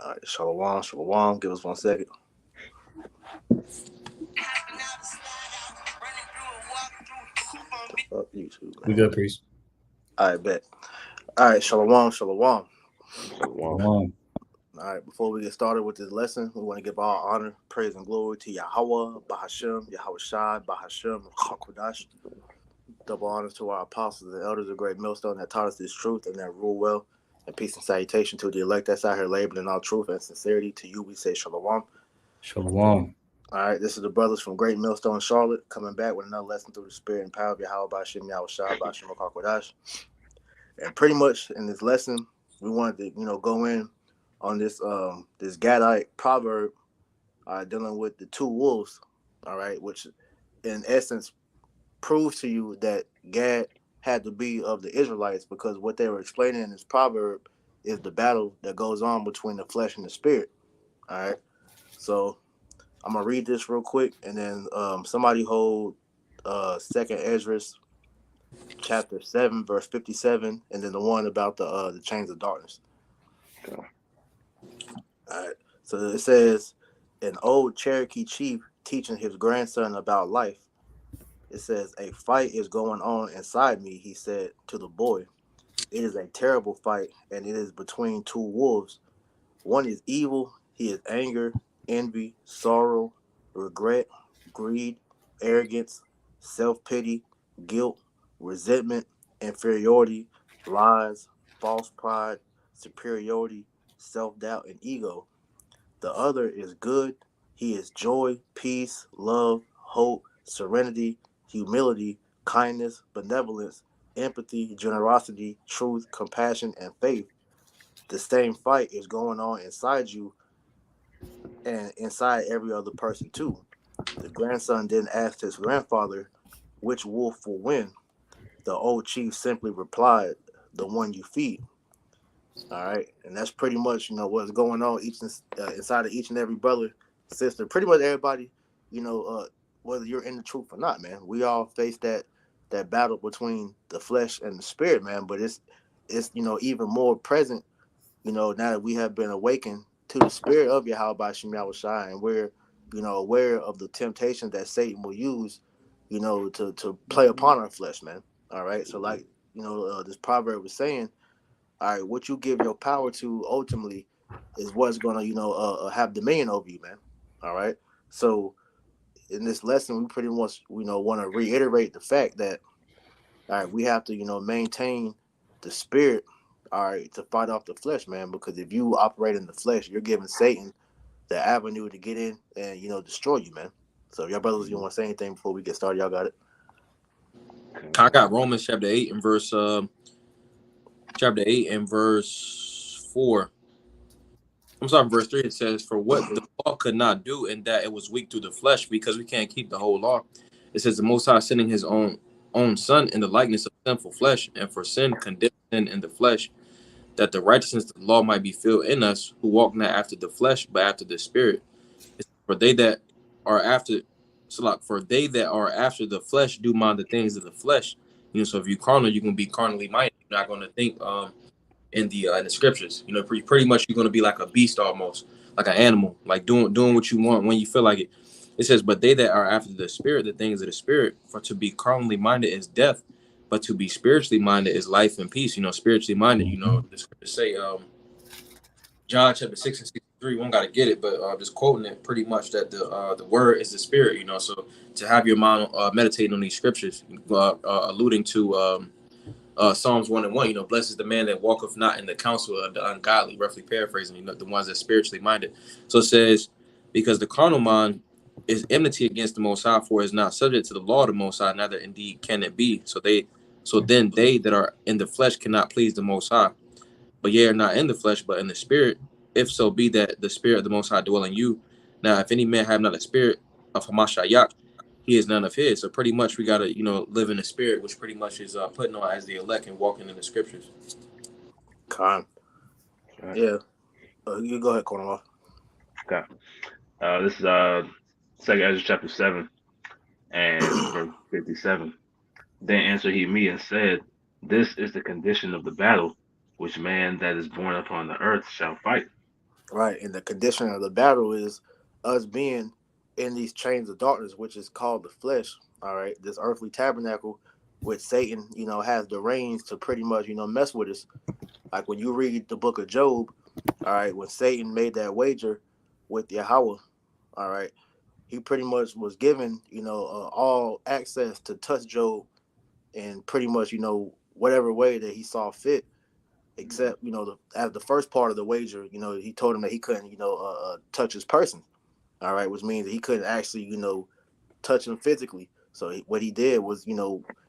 All right, Shalom, Shalom. Give us 1 second. Fuck YouTube, We man. good, priest. All right, bet. All right, Shalom, Shalom. Come on. All right, before we get started with this lesson, we want to give all honor, praise, and glory to Yahweh, Bahashem, Yahweh Shai, Bahashem, Hakwadash. Double honors to our apostles and elders of Great Millstone that taught us this truth and that rule well. And peace and salutation to the elect that's out here laboring in all truth and sincerity. To you, we say Shalom. Shalom. All right, this is the brothers from Great Millstone, Charlotte, coming back with another lesson through the spirit and power of Yahweh, Bahashem, Yahweh Shai, Bahashem, Hakwadash. And pretty much in this lesson, we wanted to, go in on this this Gadite proverb dealing with the two wolves, all right, which in essence proves to you that Gad had to be of the Israelites, because what they were explaining in this proverb is the battle that goes on between the flesh and the spirit. All right, so I'm gonna read this real quick, and then somebody hold Second Esdras chapter 7 verse 57, and then the one about the chains of darkness. All right, so it says, an old Cherokee chief teaching his grandson about life. It says, a fight is going on inside me, he said to the boy. It is a terrible fight, and it is between two wolves. One is evil, he is anger, envy, sorrow, regret, greed, arrogance, self-pity, guilt, resentment, inferiority, lies, false pride, superiority, self-doubt, and ego. The other is good, he is joy, peace, love, hope, serenity, humility, kindness, benevolence, empathy, generosity, truth, compassion, and faith. The same fight is going on inside you and inside every other person too. The grandson then asked his grandfather which wolf will win. The old chief simply replied, the one you feed. All right, and that's pretty much what's going on inside of each and every brother, sister, pretty much everybody. Whether you're in the truth or not, man, we all face that battle between the flesh and the spirit, man. But it's even more present, now that we have been awakened to the spirit of Yahweh Bashim Yahushai, and we're aware of the temptations that Satan will use, to play upon our flesh, man. All right, so like this proverb was saying. All right, what you give your power to ultimately is what's going to, have dominion over you, man. All right. So in this lesson, we pretty much, want to reiterate the fact that, all right, we have to, maintain the spirit, all right, to fight off the flesh, man. Because if you operate in the flesh, you're giving Satan the avenue to get in and, destroy you, man. So, y'all brothers, you want to say anything before we get started? Y'all got it? I got Romans chapter 8 and verse 4. I'm sorry, verse 3. It says, for what the law could not do, in that it was weak through the flesh, because we can't keep the whole law. It says, the Most High sending his own son in the likeness of sinful flesh, and for sin condemned sin in the flesh, that the righteousness of the law might be filled in us, who walk not after the flesh, but after the spirit. For they that are after the flesh do mind the things of the flesh. So if you're carnal, you can be carnally minded. You're not going to think in the scriptures. Pretty much you're going to be like a beast, almost like an animal, like doing what you want when you feel like it. It says, but they that are after the spirit, the things of the spirit, for to be carnally minded is death, but to be spiritually minded is life and peace. Spiritually minded, the scriptures say, John chapter 6 and 63, one got to get it, but just quoting it pretty much that the word is the spirit, so to have your mind meditating on these scriptures, alluding to Psalms 1 and 1, blessed is the man that walketh not in the counsel of the ungodly, roughly paraphrasing, the ones that are spiritually minded. So it says, because the carnal mind is enmity against the Most High, for it is not subject to the law of the Most High, neither indeed can it be. So then they that are in the flesh cannot please the Most High. But ye are not in the flesh, but in the spirit, if so be that the spirit of the Most High dwell in you. Now, if any man have not a spirit of Hamashiach, he is none of his. So pretty much we got to, live in the spirit, which pretty much is putting on as the elect and walking in the scriptures. Con. Yeah. You go ahead, Cornwall. Okay. This is 2nd Ezra chapter 7 and verse 57. Then answered he me and said, this is the condition of the battle, which man that is born upon the earth shall fight. right? And the condition of the battle is us being in these chains of darkness, which is called the flesh. All right, this earthly tabernacle, which Satan, has the reins to pretty much, mess with us. Like when you read the book of Job, all right, when Satan made that wager with Yahweh, all right, he pretty much was given, all access to touch Job in pretty much, whatever way that he saw fit. Except, as the first part of the wager, he told him that he couldn't, touch his person. All right, which means that he couldn't actually, touch him physically. So what he did was,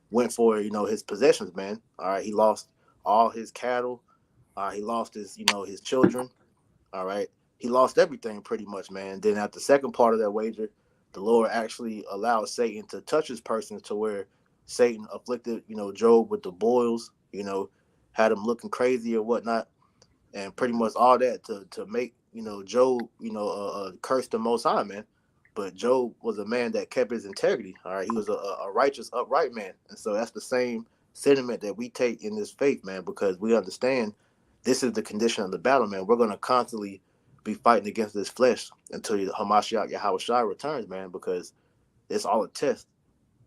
went for, his possessions, man. All right, he lost all his cattle. He lost his, his children. All right, he lost everything pretty much, man. Then at the second part of that wager, the Lord actually allowed Satan to touch his person to where Satan afflicted, Job with the boils, had him looking crazy or whatnot, and pretty much all that to make Job curse the Most High, man. But Job was a man that kept his integrity. All right, he was a righteous, upright man, and so that's the same sentiment that we take in this faith, man, because we understand this is the condition of the battle, man. We're gonna constantly be fighting against this flesh until Hamashiach Yahweh Shai returns, man, because it's all a test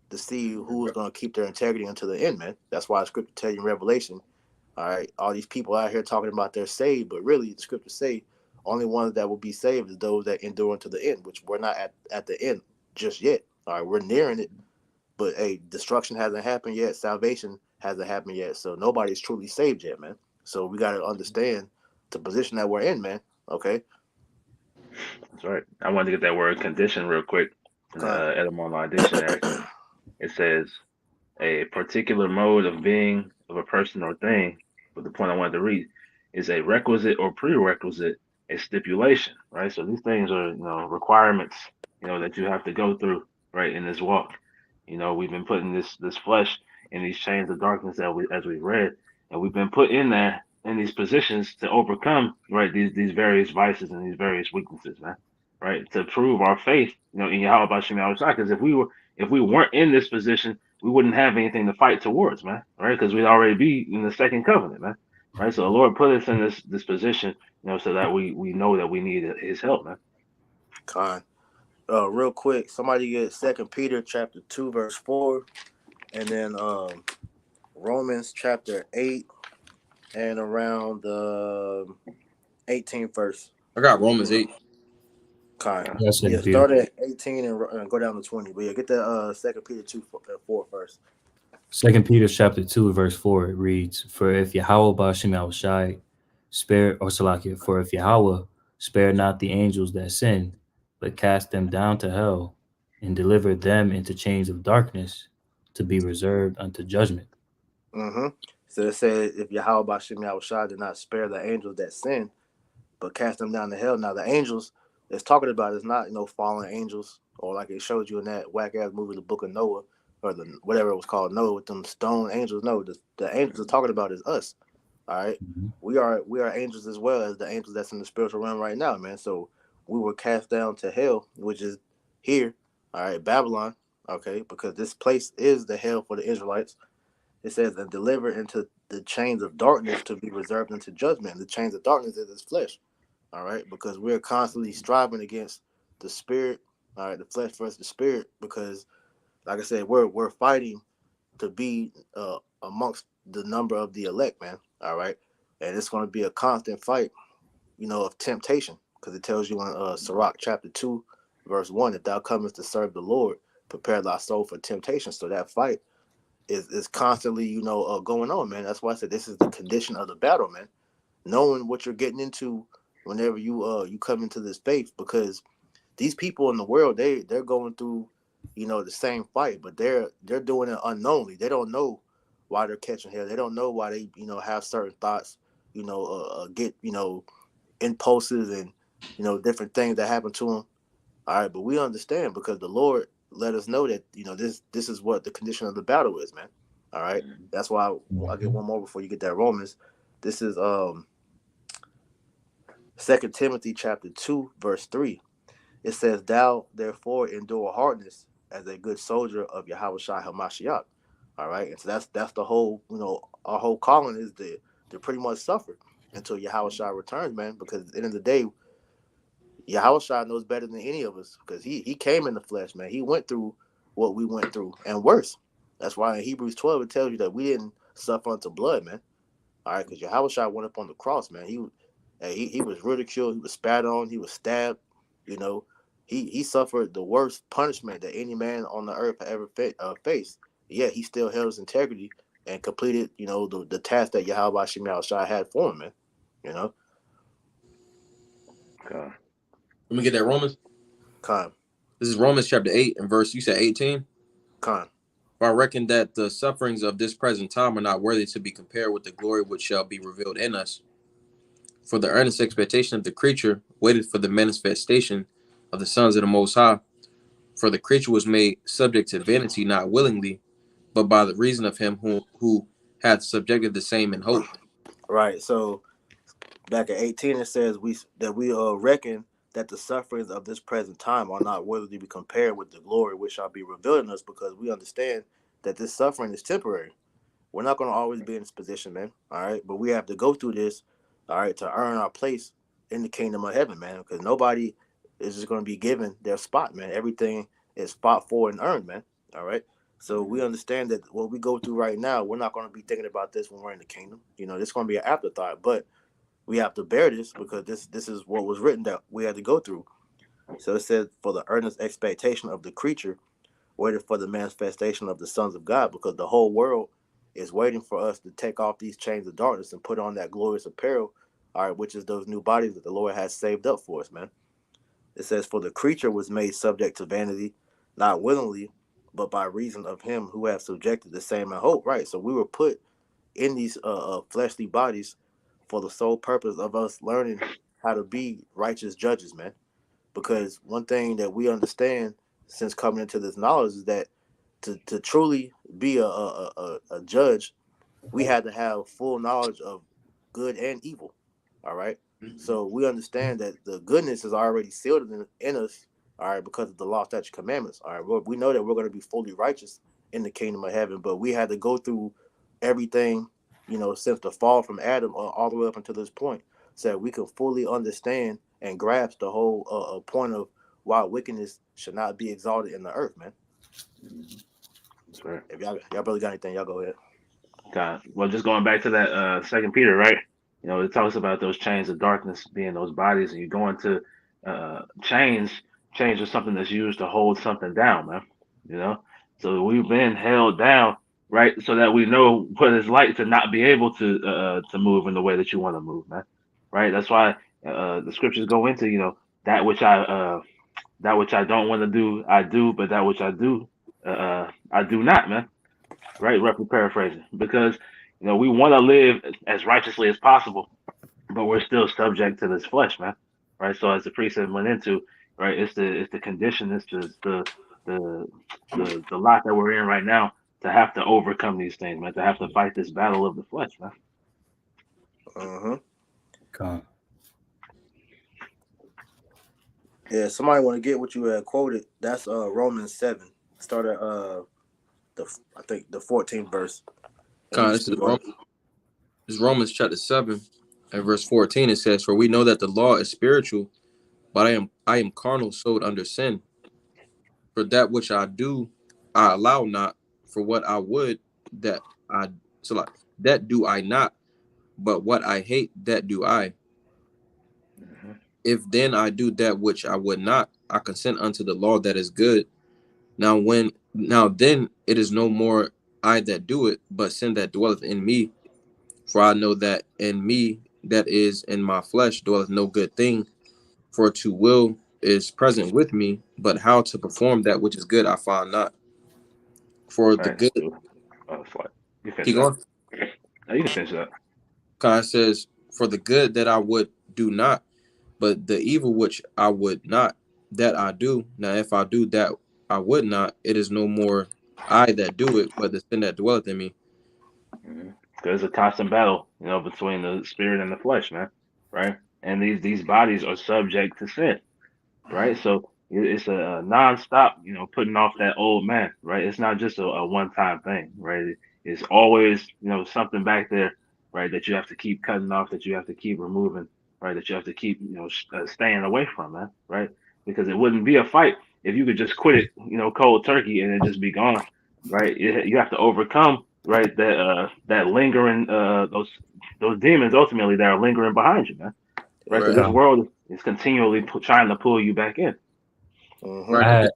to see who is going to keep their integrity until the end, man. That's why the scripture tells you in Revelation, all right, all these people out here talking about they're saved, but really the scriptures say only ones that will be saved is those that endure unto the end, which we're not at the end just yet. All right, we're nearing it, but hey, destruction hasn't happened yet. Salvation hasn't happened yet. So nobody's truly saved yet, man. So we got to understand the position that we're in, man. Okay. That's right. I wanted to get that word condition real quick in the Etymology dictionary. It says a particular mode of being of a person or thing. But the point I wanted to read is a requisite or prerequisite, a stipulation, right? So these things are, requirements, that you have to go through, right, in this walk. We've been putting this flesh in these chains of darkness that as we've read, and we've been put in there in these positions to overcome, right, these various vices and these various weaknesses, man, right, to prove our faith, in Yahweh Bashim Yahushua. Because if we weren't in this position, we wouldn't have anything to fight towards, man, right? Because we'd already be in the second covenant, man, right? So the Lord put us in this position, so that we know that we need His help, man. Con. Real quick, somebody get 2 Peter chapter 2 verse 4, and then Romans chapter 8 and around the 18th verse. I got Romans 8. Con. Yes, Yeah, Peter. start at 18 and go down to 20. But yeah, get the 2 Peter 2 4 first. 2 Peter chapter 2, verse 4, it reads, For if Yahweh Bashim Yahushai spare, or Salakia, for if Yahweh spare not the angels that sin, but cast them down to hell, and deliver them into chains of darkness, to be reserved unto judgment. Mm-hmm. So it says, if Yahweh Bashim Yahushua did not spare the angels that sin, but cast them down to hell. Now the angels it's talking about is not fallen angels, or like it showed you in that whack ass movie, The Book of Noah, or the whatever it was called, Noah with them stone angels. No, the angels are talking about is us. All right, we are angels as well as the angels that's in the spiritual realm right now, man. So we were cast down to hell, which is here. All right, Babylon. Okay, because this place is the hell for the Israelites. It says, and delivered into the chains of darkness to be reserved unto judgment. And the chains of darkness is his flesh. All right, because we're constantly striving against the spirit. All right, the flesh versus the spirit. Because, like I said, we're fighting to be amongst the number of the elect, man. All right, and it's going to be a constant fight, of temptation. Because it tells you in Sirach chapter 2, verse 1, that thou comest to serve the Lord, prepare thy soul for temptation. So that fight is constantly, going on, man. That's why I said this is the condition of the battle, man. Knowing what you're getting into whenever you come into this faith, because these people in the world, they're going through, the same fight, but they're doing it unknowingly. They don't know why they're catching hell. They don't know why they, have certain thoughts, get, impulses and, different things that happen to them. All right, but we understand because the Lord let us know that this is what the condition of the battle is, man. All right, that's why I'll get one more before you get that Romans. This is 2 Timothy chapter 2 verse 3. It says, "Thou therefore endure hardness as a good soldier of Yahweh Shai Hamashiach." All right, and so that's the whole our whole calling is to pretty much suffer until Yahweh Shai returns, man. Because at the end of the day, Yahushua knows better than any of us because he came in the flesh, man. He went through what we went through and worse. That's why in Hebrews 12 it tells you that we didn't suffer unto blood, man. All right, because Yahushua went up on the cross, man. He was ridiculed, he was spat on, he was stabbed. You know, he suffered the worst punishment that any man on the earth ever faced. Yet he still held his integrity and completed, you know, the task that Yahweh Shai had for him, man. You know. God. Let me get that Romans. Con. This is Romans chapter 8 and verse, you said 18? Con. For I reckon that the sufferings of this present time are not worthy to be compared with the glory which shall be revealed in us. For the earnest expectation of the creature waited for the manifestation of the sons of the Most High. For the creature was made subject to vanity, not willingly, but by the reason of him who hath subjected the same in hope. Right. So back at 18 it says we reckon that the sufferings of this present time are not worthy to be compared with the glory which shall be revealed in us, because we understand that this suffering is temporary. We're not going to always be in this position, man. All right. But we have to go through this, all right, to earn our place in the kingdom of heaven, man. Because nobody is just going to be given their spot, man. Everything is fought for and earned, man. All right. So we understand that what we go through right now, we're not going to be thinking about this when we're in the kingdom. You know, this is going to be an afterthought, but we have to bear this because this is what was written that we had to go through. So it says, for the earnest expectation of the creature waited for the manifestation of the sons of God, because the whole world is waiting for us to take off these chains of darkness and put on that glorious apparel, all right, which is those new bodies that the Lord has saved up for us, man. It says, for the creature was made subject to vanity, not willingly, but by reason of him who hath subjected the same in hope. Right. So we were put in these fleshly bodies for the sole purpose of us learning how to be righteous judges, man. Because one thing that we understand since coming into this knowledge is that to truly be a judge, we had to have full knowledge of good and evil. All right. So we understand that the goodness is already sealed in us, all right, because of the law, statute, commandments. All right. Well, we know that we're going to be fully righteous in the kingdom of heaven, but we had to go through everything, you know, since the fall from Adam all the way up until this point, so that we can fully understand and grasp the whole point of why wickedness should not be exalted in the earth, man. That's right. If y'all brother got anything, y'all go ahead. God. Well, just going back to that Second Peter, right? You know, it talks about those chains of darkness being those bodies, and you go into chains. Chains are something that's used to hold something down, man. You know, so we've been held down, right? So that we know what it's like to not be able to move in the way that you want to move, man. Right? That's why the scriptures go into, you know, that which I don't want to do, I do, but that which I do, I do not, man. Right? Roughly paraphrasing, because you know we want to live as righteously as possible, but we're still subject to this flesh, man. Right? So as the precept went into, right, it's the condition, it's the lot that we're in right now to have to overcome these things, man. To have to fight this battle of the flesh, man. God. Yeah, somebody want to get what you had quoted. That's Romans 7. Start at I think the 14th verse. This is Romans chapter 7 and verse 14. It says, for we know that the law is spiritual, but I am carnal, sold under sin. For that which I do, I allow not. For what I would, that do I not. But what I hate, that do I. If then I do that which I would not, I consent unto the law that is good. Now then it is no more I that do it, but sin that dwelleth in me. For I know that in me, that is in my flesh, dwelleth no good thing. For to will is present with me, but how to perform that which is good I find not. For the good. Keep going. No, you can finish that. God says, for the good that I would do not, but the evil which I would not, that I do. Now, if I do that I would not, it is no more I that do it, but the sin that dwelleth in me. There's a constant battle, you know, between the spirit and the flesh, man. Right? And these bodies are subject to sin. Right? So it's a non-stop, you know, putting off that old man. Right? It's not just a one-time thing. Right? It's always, you know, something back there, right, that you have to keep cutting off, that you have to keep removing, right? That you have to keep, staying away from, man, right? Because it wouldn't be a fight if you could just quit it, cold turkey and then just be gone, right? You have to overcome, right, that lingering, those demons ultimately that are lingering behind you, man, right? Because Right. this world is continually trying to pull you back in. Mm-hmm. Right. I had,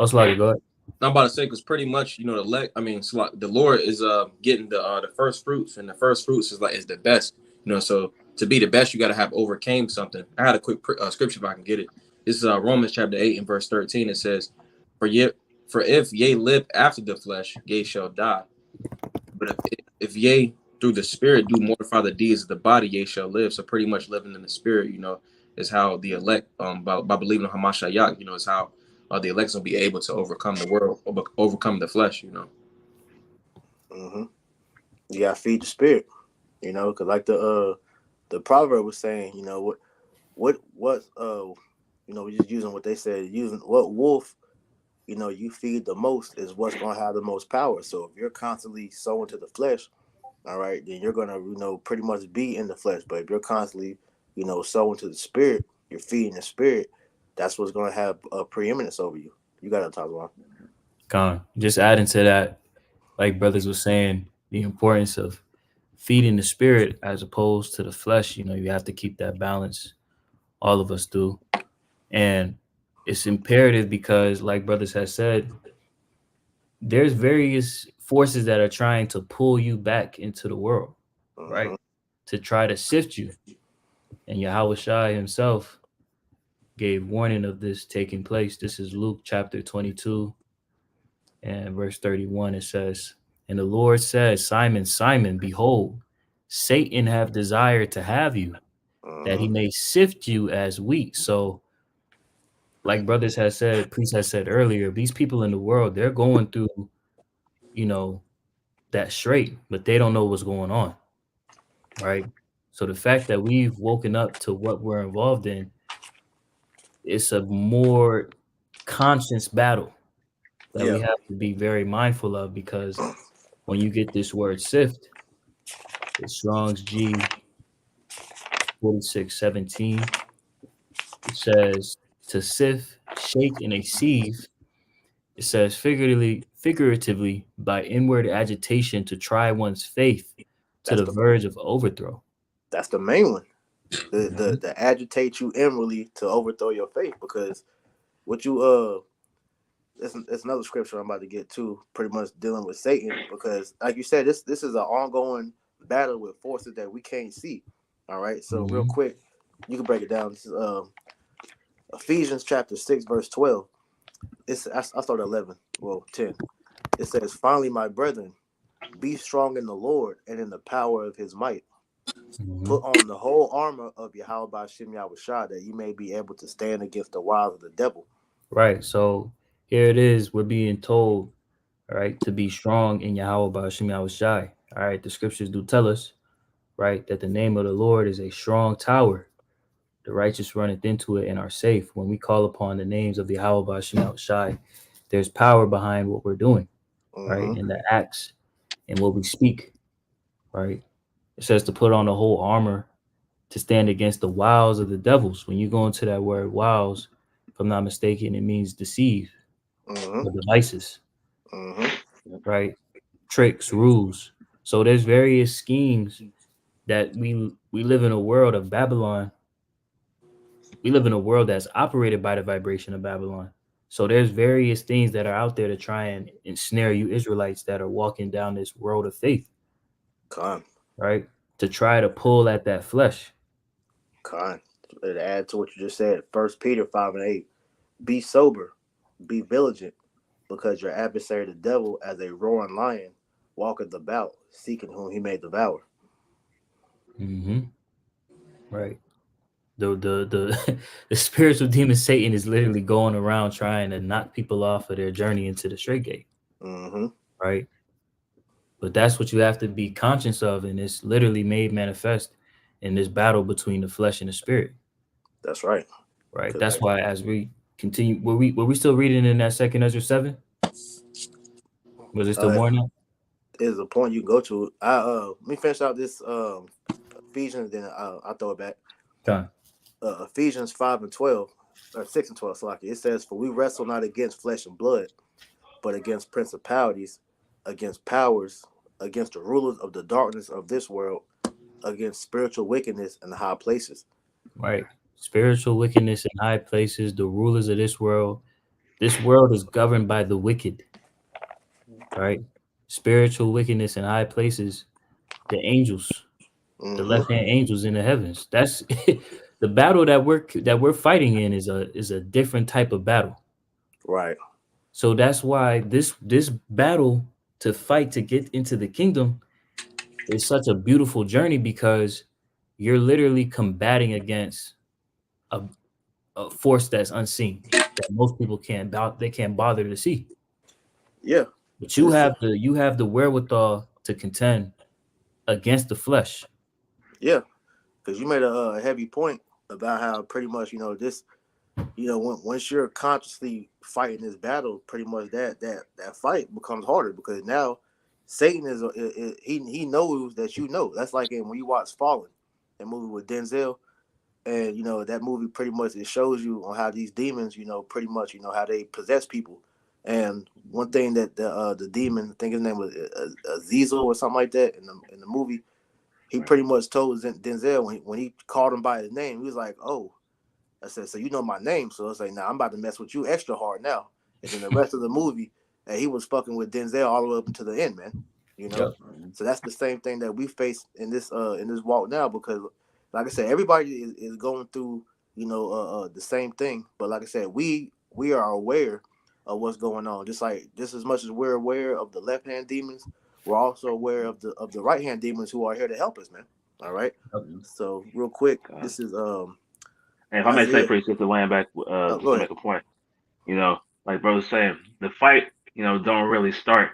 Salaki, go ahead. I'm about to say because pretty much the Lord is getting the first fruits, and the first fruits is the best. So to be the best, you got to have overcame something. I had a quick scripture if I can get it. This is Romans chapter 8 and verse 13. It says, For if ye live after the flesh, ye shall die. But if ye through the Spirit do mortify the deeds of the body, ye shall live. So pretty much living in the Spirit, is how the elect by believing in Hamashiach, is how the elects will be able to overcome the world, overcome the flesh. Mm-hmm. You gotta feed the spirit, because like the proverb was saying, what we're just using what they said, using what wolf, you feed the most is what's gonna have the most power. So if you're constantly sowing to the flesh, all right, then you're gonna, pretty much be in the flesh. But if you're constantly, sowing to the spirit, you're feeding the spirit, that's what's gonna have a preeminence over you. You gotta talk about. Just adding to that, like brothers was saying, the importance of feeding the spirit as opposed to the flesh. You have to keep that balance. All of us do. And it's imperative because, like brothers has said, there's various forces that are trying to pull you back into the world, right? Mm-hmm. To try to sift you. And Yahweh Shai himself gave warning of this taking place. This is Luke chapter 22 and verse 31. It says, And the Lord says, Simon, Simon, behold, Satan have desired to have you, that he Mm-hmm. may sift you as wheat. So, like brothers has said, priest has said earlier, these people in the world, they're going through, that straight, but they don't know what's going on, right? So the fact that we've woken up to what we're involved in, it's a more conscious battle that we Yeah. have to be very mindful of, because when you get this word sift, it's Strong's G 4617. It says to sift, shake in a sieve. It says figuratively by inward agitation to try one's faith to That's the the verge of overthrow. that's the main one. The Mhm. the agitate you inwardly to overthrow your faith, because what you it's another scripture I'm about to get to, pretty much dealing with Satan, because like you said, this is an ongoing battle with forces that we can't see. All right, so real Mhm. quick, you can break it down. This is Ephesians chapter 6 verse 12. I started 11, well 10. It says, finally, my brethren, be strong in the Lord and in the power of his might. Mhm. Put on the whole armor of Yahweh Shem Yahushua, that you may be able to stand against the wiles of the devil. Right. So here it is. We're being told, all right, to be strong in Yahweh Ba'ashim Yahushai. All right. The scriptures do tell us, right, that the name of the Lord is a strong tower. The righteous runneth into it and are safe. When we call upon the names of Yahweh Ba'ashim Yahushai, there's power behind what we're doing, right? Mm-hmm. In the acts and what we speak, right? It says to put on the whole armor to stand against the wiles of the devils. When you go into that word wiles, if I'm not mistaken, it means deceive Mm-hmm. or devices, Mm-hmm. right? Tricks, rules. So there's various schemes that we live in a world of Babylon. We live in a world that's operated by the vibration of Babylon. So there's various things that are out there to try and ensnare you Israelites that are walking down this road of faith, Con. right? To try to pull at that flesh. Con. To add to what you just said, 1 Peter 5:8. Be sober, be vigilant, because your adversary the devil, as a roaring lion, walketh about, seeking whom he may devour. Mm-hmm. Right. The the spiritual demon Satan is literally going around trying to knock people off of their journey into the straight gate, Mm-hmm. right? But that's what you have to be conscious of, and it's literally made manifest in this battle between the flesh and the spirit, That's right. right? Because That's why as we continue, were we still reading in that second Ezra 7? Was it still uh, more now? is a point you can go to. Let me finish out this Ephesians, then I'll throw it back. Done. Ephesians 5:12, or 6:12, so like it says, "For we wrestle not against flesh and blood, but against principalities, against powers, against the rulers of the darkness of this world, against spiritual wickedness in the high places." Right. Spiritual wickedness in high places, the rulers of this world. This world is governed by the wicked, right? Spiritual wickedness in high places, the angels, the Mm-hmm. left-hand angels in the heavens. That's the battle that we're fighting in is a different type of battle. Right. So that's why this battle to fight to get into the kingdom is such a beautiful journey, because you're literally combating against a, a force that's unseen that most people they can't bother to see. Yeah. But This is, you have the wherewithal to contend against the flesh. yeah, because you made a heavy point about how pretty much this once you're consciously fighting this battle, pretty much that fight becomes harder because now Satan he knows that That's like when you watch Fallen, that movie with Denzel, and that movie pretty much it shows you on how these demons, pretty much how they possess people. And one thing that the demon, I think his name was Azazel or something like that in the movie, he pretty much told Denzel when he called him by his name, he was like, "Oh," I said, "So you know my name?" So it's like, "Now I'm about to mess with you extra hard now." And then the rest of the movie, he was fucking with Denzel all the way up until the end, man. Yep. So that's the same thing that we face in this walk now, because like I said, everybody is going through the same thing. But like I said, we are aware of what's going on. Just as much as we're aware of the left hand demons, we're also aware of the right hand demons who are here to help us, man. All right. So real quick, this is And if I may say, Isaiah. pretty to land back, Go just to ahead. make a point, like bro was saying, the fight, don't really start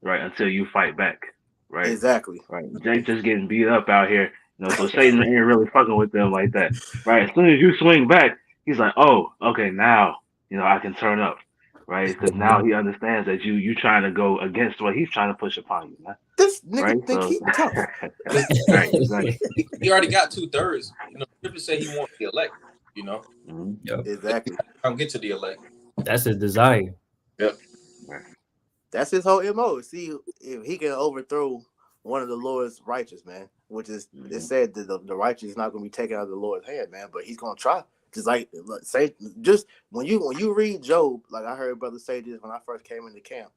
right until you fight back, right? Exactly. Right. Jake just getting beat up out here, so Satan ain't really fucking with them like that, right? As soon as you swing back, he's like, oh, okay, now, I can turn up, right? Because now he understands that you trying to go against what he's trying to push upon you, man. This nigga Right? think So, he tough. right, exactly. He already got 2/3. Scripture say he wants the elect. Mhm. Yep. Exactly. Come get to the elect. That's his desire. Yep. That's his whole MO. See if he can overthrow one of the Lord's righteous, man. Which is it said that the righteous is not going to be taken out of the Lord's hand, man. But he's going to try. Just say, just when you read Job, like I heard brother say this when I first came into camp.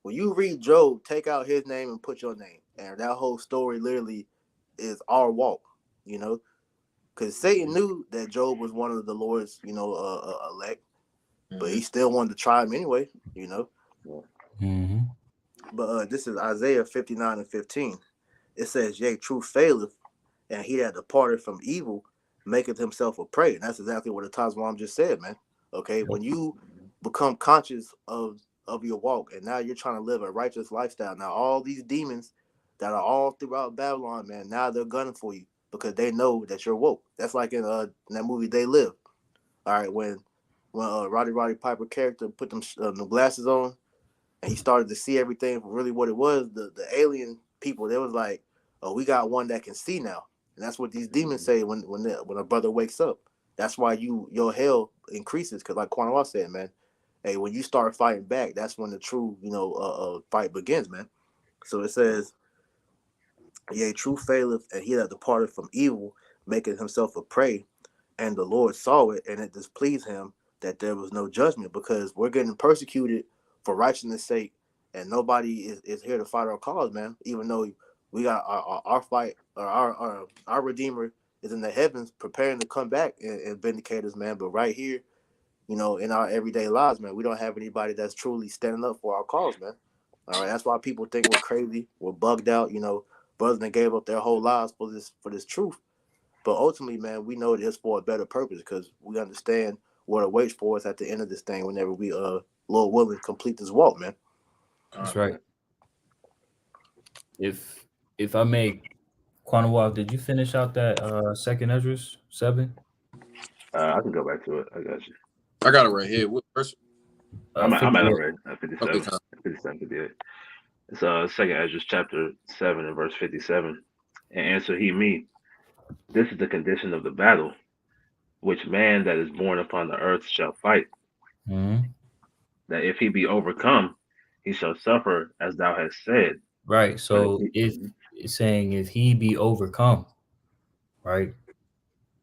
When you read Job, take out his name and put your name, and that whole story literally is our walk, because Satan knew that Job was one of the Lord's, elect, but he still wanted to try him anyway, Mm-hmm. But this is Isaiah 59:15. It says, "Yea, truth faileth, and he that departed from evil maketh himself a prey." And that's exactly what the Tazwam just said, man. Okay, when you become conscious of your walk, and now you're trying to live a righteous lifestyle. Now all these demons that are all throughout Babylon, man, now they're gunning for you because they know that you're woke. That's like in that movie They Live. All right, when Roddy Piper character put them glasses on, and he started to see everything for really what it was. The alien people, they was like, "Oh, we got one that can see now," and that's what these demons say when a brother wakes up. That's why your hell increases, because like Quanwa said, man, hey, when you start fighting back, that's when the true fight begins, man. So it says, "Yea, truth faileth, and he that departed from evil maketh himself a prey. And the Lord saw it, and it displeased him that there was no judgment," because we're getting persecuted for righteousness' sake, and nobody is here to fight our cause, man. Even though we got our fight, or our Redeemer is in the heavens preparing to come back and vindicate us, man. But right here, in our everyday lives, man, we don't have anybody that's truly standing up for our cause, man. All right, that's why people think we're crazy, we're bugged out, brothers that gave up their whole lives for this truth. But ultimately, man, we know it is for a better purpose, because we understand what awaits for us at the end of this thing whenever we, Lord willing, complete this walk, man. That's right. If I may, Quanawal, did you finish out that second Esdras 7? I can go back to it. I got you. I got it right here. What verse? I'm at 58. already. 57. 57, 58. It's second Esdras chapter 7 and verse 57. And answer he me, This is the condition of the battle, which man that is born upon the earth shall fight. Mhm. That if he be overcome, he shall suffer as thou hast said. Right. But if So he, if it's saying if he be overcome, right?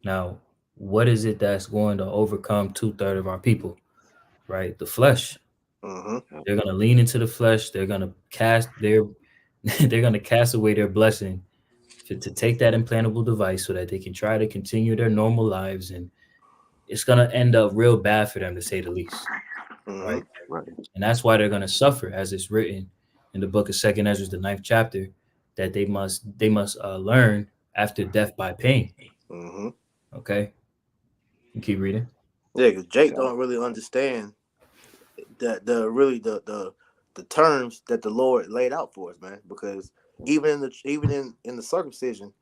Now, what is it that's going to overcome 2/3 of our people? Right? The flesh. Mm-hmm. They're gonna lean into the flesh. They're gonna cast their they're gonna cast away their blessing to take that implantable device so that they can try to continue their normal lives, and it's gonna end up real bad for them to say the least. Mm-hmm. Right. right, And that's why they're gonna suffer, as it's written in the book of Second Ezra, the 9th chapter, that they must learn after death by pain. Mm-hmm. Okay, you keep reading. Yeah, because Jake God, don't really understand that the terms that the Lord laid out for us, man. Because even in the circumcision,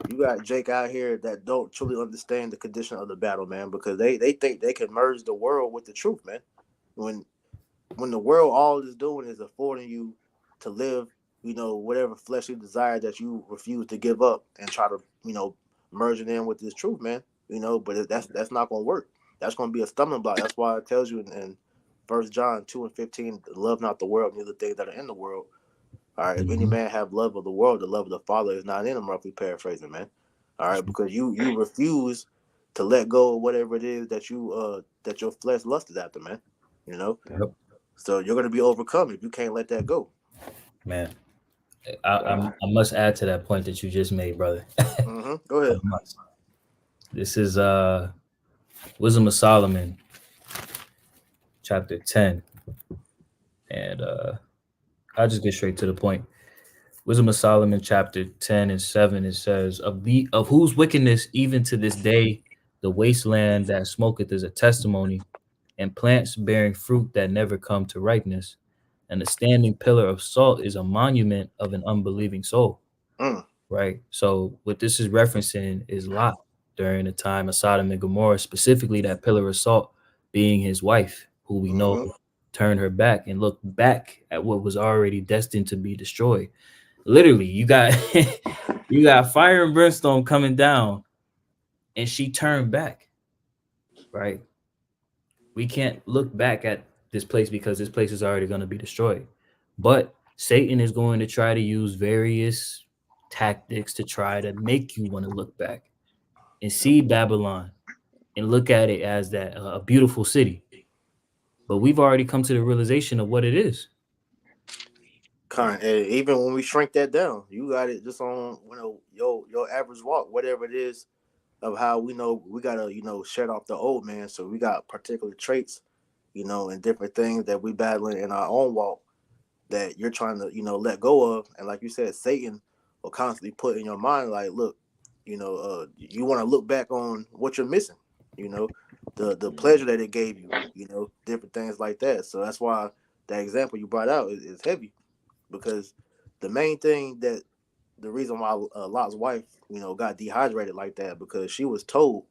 you got Jake out here that don't truly understand the condition of the battle, man. Because they think they can merge the world with the truth, man. When when the world all is doing is affording you to live, whatever fleshly desire that you refuse to give up and try to, merge it in with this truth, man. But that's not gonna work. That's gonna be a stumbling block. That's why it tells you in 1 John 2:15, love not the world, neither things that are in the world. All right, if any Mhm. man have love of the world, the love of the Father is not in him. Roughly paraphrasing, man. All right, because you refuse to let go of whatever it is that your flesh lusted after, man. You know, Yep. so you're gonna be overcome if you can't let that go. Man, I must add to that point that you just made, brother. Go I ahead. must. This is Wisdom of Solomon, chapter 10, and I'll just get straight to the point. Wisdom of Solomon, chapter 10 and 7, it says, of whose wickedness even to this day the wasteland that smoketh is a testimony, and plants bearing fruit that never come to ripeness, and the standing pillar of salt is a monument of an unbelieving soul. Mm, Right? So what this is referencing is Lot during the time of Sodom and Gomorrah, specifically that pillar of salt being his wife, who we know mm-hmm. turned her back and looked back at what was already destined to be destroyed. Literally, you got you got fire and brimstone coming down, and she turned back. Right? We can't look back at this place because this place is already going to be destroyed. But Satan is going to try to use various tactics to try to make you want to look back and see Babylon and look at it as that a beautiful city. But we've already come to the realization of what it is. Kind and even when we shrink that down, you got it just on your average walk, whatever it is of how we know we gotta shed off the old man. So we got particular traits, and different things that we battling in our own walk that you're trying to let go of. And like you said, Satan will constantly put in your mind like, look, you want to look back on what you're missing, you know, the pleasure that it gave you, different things like that. So that's why that example you brought out is heavy, because the main thing that the reason why Lot's wife, got dehydrated like that, because she was told,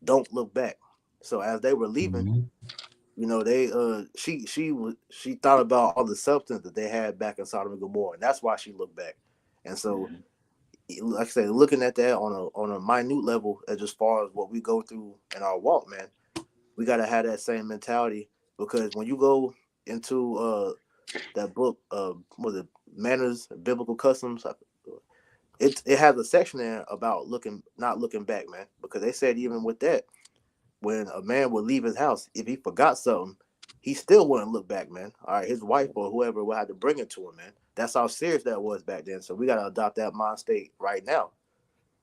don't look back. So as they were leaving, Mhm. they she thought about all the substance that they had back in Sodom and Gomorrah, and that's why she looked back. And so, like I said, looking at that on a minute level, as far as what we go through in our walk, man, we gotta have that same mentality, because when you go into that book, was it Manners, Biblical Customs? It has a section there about not looking back, man, because they said even with that, when a man would leave his house, if he forgot something, he still wouldn't look back, man. All right, his wife or whoever would have to bring it to him, man. That's how serious that was back then. So we gotta adopt that mind state right now.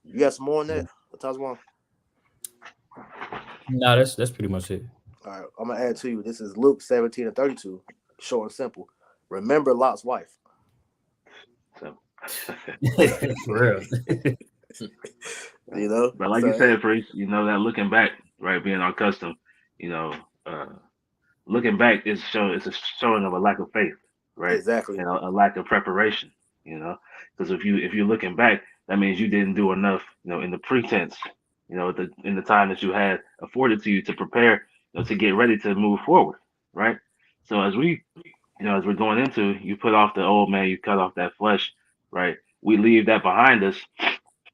You got some more on that? One. No, that's pretty much it. All right, I'm gonna add to you. This is Luke 17:32, short and simple. Remember Lot's wife. so. For real. But like you So said, Priest, that looking back, right, being our custom, you know, uh, looking back it's a showing of a lack of faith, right, exactly. and a lack of preparation, because if you're looking back, that means you didn't do enough, in the pretense, in the time that you had afforded to you to prepare, to get ready to move forward, right. So as we're going into, you put off the old man, you cut off that flesh, right. We leave that behind us,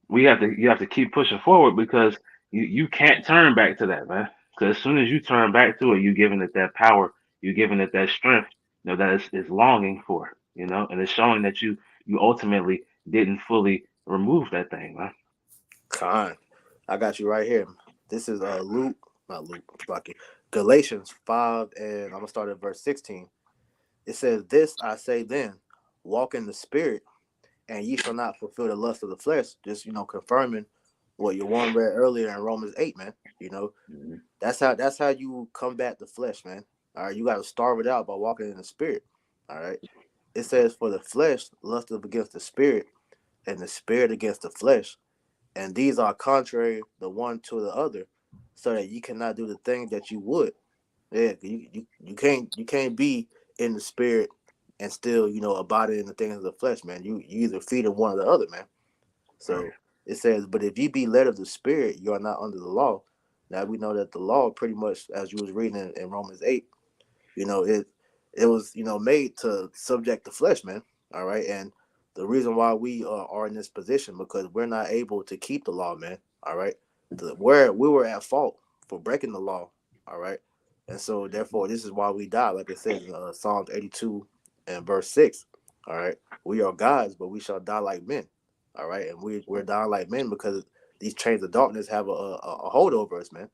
you have to keep pushing forward because you can't turn back to that, man. Because as soon as you turn back to it, you're giving it that power, you're giving it that strength, that is longing for, and it's showing that you ultimately didn't fully remove that thing, man. Con, I got you right here. This is not Luke, Slocky, Galatians 5, and I'm gonna start at verse 16. It says, "This I say then, walk in the spirit, and ye shall not fulfill the lust of the flesh." Just confirming what your one read earlier in Romans 8, man. Mhm. That's how you combat the flesh, man. All right, you got to starve it out by walking in the spirit. All right. It says, "For the flesh lusteth against the spirit, and the spirit against the flesh, and these are contrary the one to the other, so that you cannot do the thing that you would." Yeah, you can't be in the spirit and still abiding in the things of the flesh, man. You either feed on one or the other, man. Right. So it says, "But if you be led of the spirit, you are not under the law." Now we know that the law, pretty much as you was reading in Romans 8, it was made to subject the flesh, man. All right, and the reason why we are in this position because we're not able to keep the law, man. All right, where we were at fault for breaking the law. All right, and so therefore this is why we die, like it says in Psalms 82 and verse 6. All right, we are gods, but we shall die like men. All right, and we're dying like men because these chains of darkness have a hold over us, man.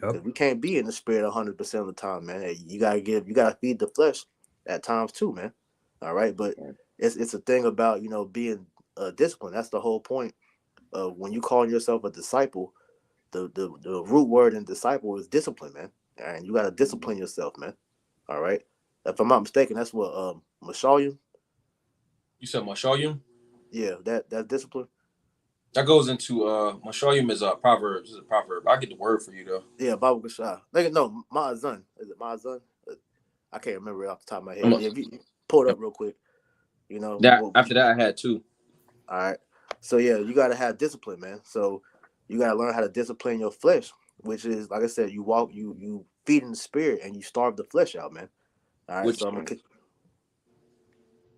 Yep. Because we can't be in the spirit 100% of the time, man. Hey, you gotta feed the flesh at times too, man. All right, but Right. it's a thing about being disciplined. That's the whole point of when you call yourself a disciple. The root word in disciple is discipline, man. And you gotta discipline yourself, man. All right. If I'm not mistaken, that's what Mashalyim. You said Mashayim? Yeah, that's discipline. That goes into Mashayim is a proverb. This is a proverb. I'll get the word for you though. Yeah, Bible Gashah. No, Ma'azun. Is it Ma'azun? I can't remember it off the top of my head. I'm a- Yeah, if you pull it up real quick. that after that I had two. All right. So yeah, you gotta have discipline, man. So you gotta learn how to discipline your flesh, which is like I said, you feed in the spirit and you starve the flesh out, man. All right. Which So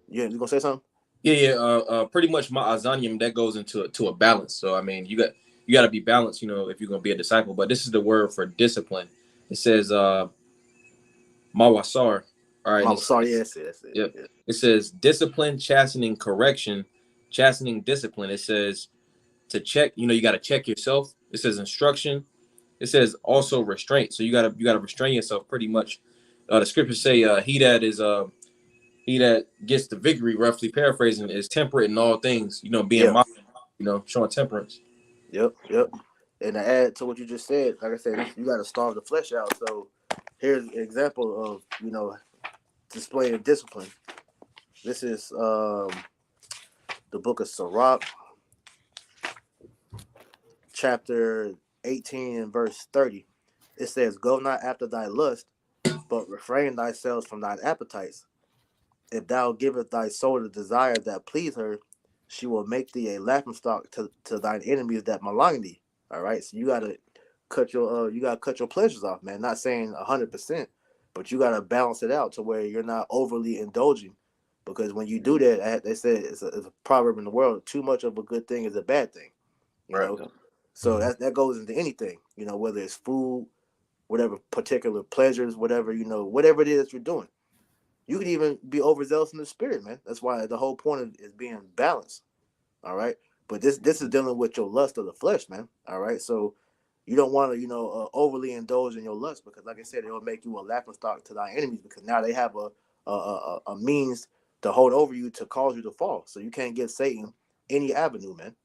you gonna say something? yeah. Pretty much my azanium that goes into to a balance. So I mean, you got to be balanced, if you're gonna be a disciple. But this is the word for discipline. It says mawasar. All right. And Mama, sorry, yes, yes, yes. yep. Yes. It says discipline, chastening, correction, chastening, discipline. It says to check. You got to check yourself. It says instruction. It says also restraint. So you gotta restrain yourself pretty much. The scriptures say he that gets the victory, roughly paraphrasing, is temperate in all things. Being Yeah. mild, showing temperance. Yep. And to add to what you just said, like I said, you gotta starve the flesh out. So here's an example of displaying discipline. This is the book of Sirach, chapter 18 and verse 30. It says, "Go not after thy lust, but refrain thyself from thine appetites. If thou givest thy soul the desire that please her, she will make thee a laughingstock to thine enemies that malign thee." All right, so you gotta cut your pleasures off, man. Not saying 100%, but you gotta balance it out to where you're not overly indulging. Because when you do that, they say it's a proverb in the world: too much of a good thing is a bad thing. You Right. know, so that goes into anything. Whether it's food, whatever particular pleasures, whatever it is you're doing. You can even be overzealous in the spirit, man. That's why the whole point is being balanced. All right. But this is dealing with your lust of the flesh, man. All right. So you don't want to, overly indulge in your lust because, like I said, it'll make you a laughing stock to thy enemies because now they have a means to hold over you to cause you to fall. So you can't give Satan any avenue, man.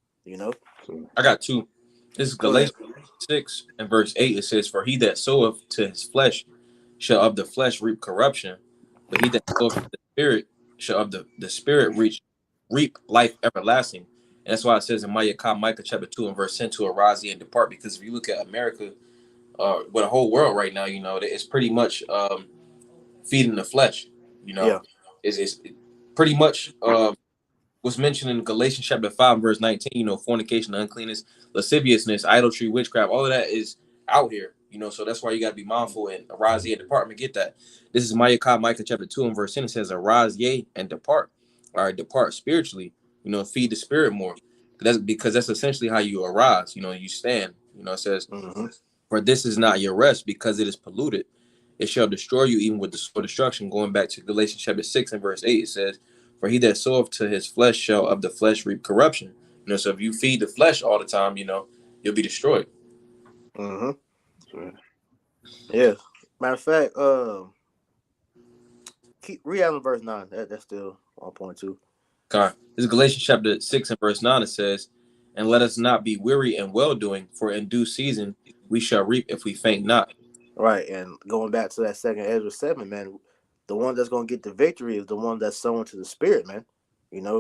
So, I got two. This is Go ahead. Galatians 6 and verse 8. It says, "For he that soweth to his flesh shall of the flesh reap corruption, but he that soweth to the spirit shall of the spirit reap life everlasting." And that's why it says in Micah chapter 2 and verse 10 to arise ye and depart. Because if you look at America, with the whole world right now, it's pretty much feeding the flesh. You Yeah. know, it's pretty much was mentioned in Galatians chapter 5, verse 19, fornication, uncleanness, lasciviousness, idolatry, witchcraft, all of that is out here, so that's why you got to be mindful and arise ye and depart. And get that. This is Micah chapter 2 and verse 10. It says, arise ye and depart. All right, depart spiritually, feed the spirit more. That's essentially how you arise. You stand. It says, Mm-hmm. "For this is not your rest, because it is polluted. It shall destroy you, even with the sword of destruction." Going back to Galatians chapter 6 and verse 8, it says, "For he that soweth to his flesh shall of the flesh reap corruption." So if you feed the flesh all the time, you'll be destroyed. Mm-hmm. That's right. Yeah. Matter of fact, keep read out in verse 9. That's still on point too. Okay. This is Galatians chapter 6 and verse 9. It says, "And let us not be weary in well doing, for in due season we shall reap if we faint not." Right. And going back to that second Ezra 7, man, the one that's gonna get the victory is the one that's sown to the spirit, man.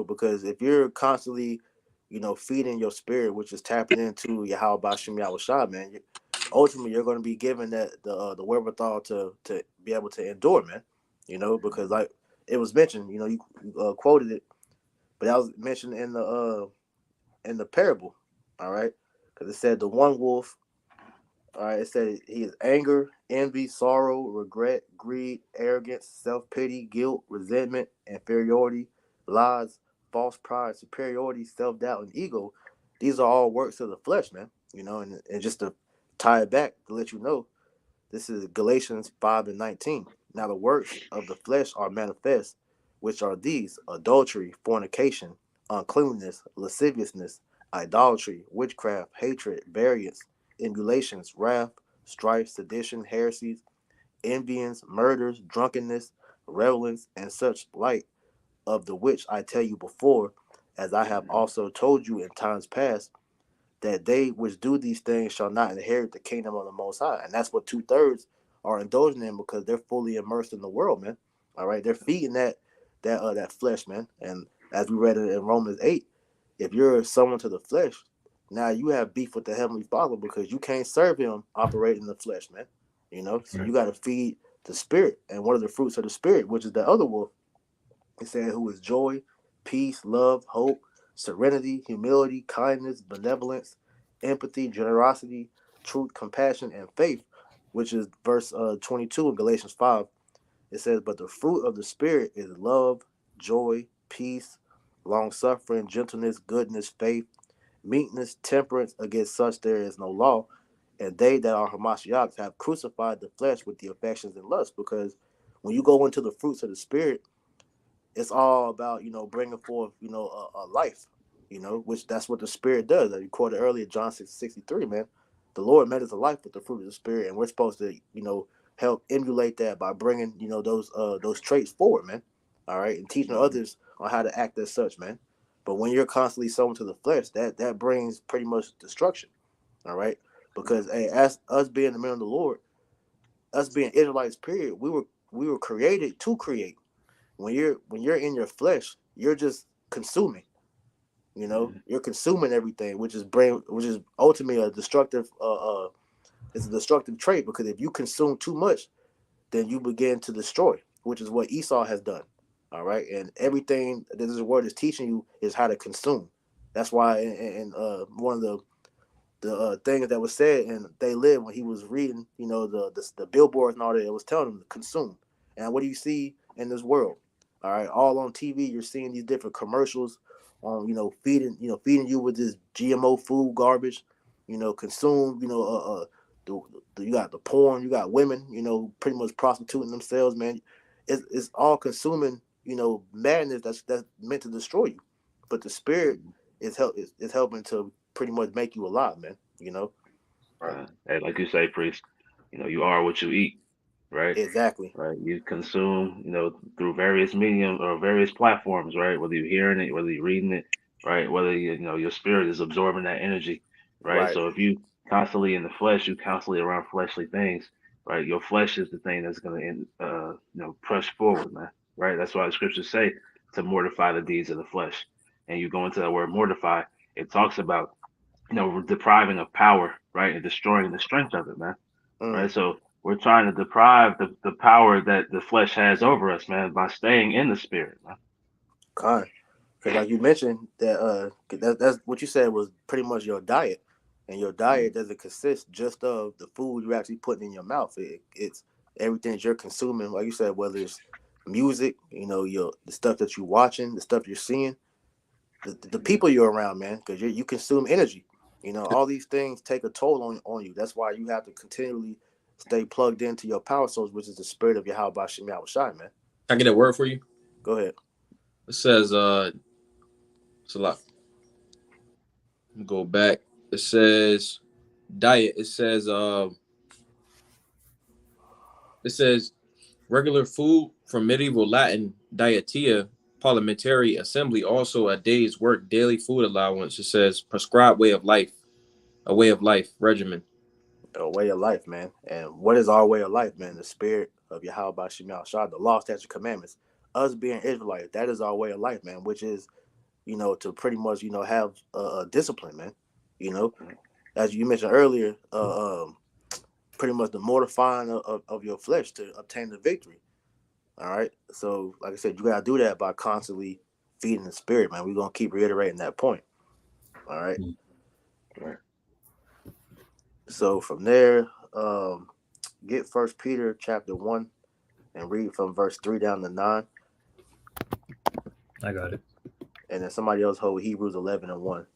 Because if you're constantly, feeding your spirit, which is tapping into Yahweh Bashem Yahushua, man, ultimately you're gonna be given that the wherewithal to be able to endure, man. Because like it was mentioned, you quoted it, but that was mentioned in the parable, all right? Because it said the one wolf, all right, it said he is anger, envy, sorrow, regret, greed, arrogance, self pity, guilt, resentment, inferiority, lies, false pride, superiority, self doubt, and ego. These are all works of the flesh, man. And just to tie it back to let you know, this is Galatians 5 and 19. Now the works of the flesh are manifest, which are these: adultery, fornication, uncleanness, lasciviousness, idolatry, witchcraft, hatred, variance, emulations, wrath, strife, sedition, heresies, envyings, murders, drunkenness, revelings, and such like, of the which I tell you before, as I have also told you in times past, that they which do these things shall not inherit the kingdom of the Most High. And that's what 2/3 are indulging in, because they're fully immersed in the world, man. All right, they're feeding that flesh, man. And as we read it in Romans 8, if you're someone to the flesh, now you have beef with the Heavenly Father, because you can't serve Him operating in the flesh, man. So you got to feed the Spirit, and one of the fruits of the Spirit, which is the other wolf, it said, who is joy, peace, love, hope, serenity, humility, kindness, benevolence, empathy, generosity, truth, compassion, and faith, which is verse 22 in Galatians 5. It says, but the fruit of the Spirit is love, joy, peace, long suffering, gentleness, goodness, faith, meekness, temperance. Against such there is no law. And they that are Hamashiachs have crucified the flesh with the affections and lusts. Because when you go into the fruits of the Spirit, it's all about bringing forth a life, which that's what the Spirit does. As you quoted earlier, John 6:63, man. The Lord made us a life with the fruit of the Spirit, and we're supposed to help emulate that by bringing those traits forward, man. All right, and teaching others on how to act as such, man. But when you're constantly sown to the flesh, that brings pretty much destruction. All right, because hey, as us being the men of the Lord, us being Israelites, period, we were created to create. When you're in your flesh, you're just consuming. You're consuming everything, which is ultimately a destructive. It's a destructive trait, because if you consume too much, then you begin to destroy, which is what Esau has done. All right, and everything that this word is teaching you is how to consume. That's why in one of the things that was said and They Live, when he was reading, the billboards and all that, it was telling him to consume. And what do you see in this world? All right, all on TV, you're seeing these different commercials on, feeding you with this GMO food garbage. Consume. You got the porn, you got women, pretty much prostituting themselves, man. It's all consuming, madness that's meant to destroy you. But the Spirit is helping to pretty much make you alive, man. Hey, like you say, priest, you are what you eat, right? Exactly. Right. You consume, through various mediums or various platforms, right? Whether you're hearing it, whether you're reading it, right? Whether your spirit is absorbing that energy, right? Right. So if you constantly in the flesh, you constantly around fleshly things, right? Your flesh is the thing that's going to, push forward, man. Right. That's why the scriptures say to mortify the deeds of the flesh. And you go into that word mortify, it talks about depriving of power, right, and destroying the strength of it, man, right? Mm. So we're trying to deprive the power that the flesh has over us, man, by staying in the spirit, man. Kind. Because like you mentioned, that's what you said was pretty much your diet, and your diet doesn't consist just of the food you're actually putting in your mouth. It's everything that you're consuming, like you said, whether it's music, the stuff that you're watching, the stuff you're seeing. the people you're around, man, because you consume energy. All these things take a toll on you. That's why you have to continually stay plugged into your power source, which is the spirit of Yahweh Bashem Yahushai, man. Can I get that word for you? Go ahead. It says it's a lot. Go back. It says diet. It says regular food from medieval Latin dietia, parliamentary assembly, also a day's work, daily food allowance. It says prescribed way of life, a way of life regimen. A way of life, man. And what is our way of life, man? The spirit of Yahweh Bashem Yahushai, the law, statutes, commandments. Us being Israelites, that is our way of life, man, which is, to pretty much, have a discipline, man. As you mentioned earlier, pretty much the mortifying of your flesh to obtain the victory. All right. So, like I said, you got to do that by constantly feeding the spirit, man. We're going to keep reiterating that point. All right. Right. So from there, get 1 Peter chapter 1 and read from verse 3 down to 9. I got it. And then somebody else hold Hebrews 11 and 1.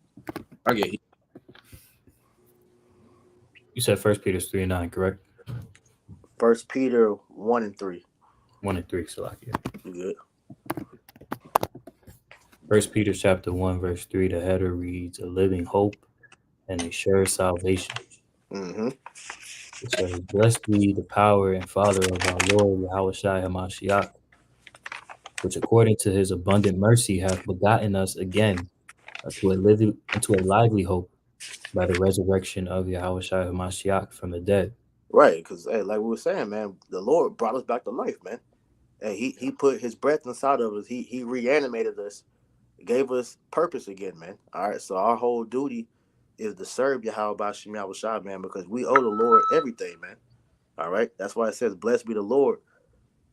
I get it. You said 1 Peter 3:9, correct? 1 Peter 1 and 3. 1 and 3, Salakia. You good? 1 Peter chapter 1, verse 3, the header reads, a living hope and a sure salvation. Mm-hmm. It says, blessed be the power and Father of our Lord Yahushua HaMashiach, which according to his abundant mercy hath begotten us again into a lively hope by the resurrection of Yahushua HaMashiach from the dead. Right, because like we were saying, man, the Lord brought us back to life, man. And he put his breath inside of us. He reanimated us, gave us purpose again, man. All right, so our whole duty is to serve Yahweh Bashem Yahushai, man, because we owe the Lord everything, man. All right, that's why it says, blessed be the Lord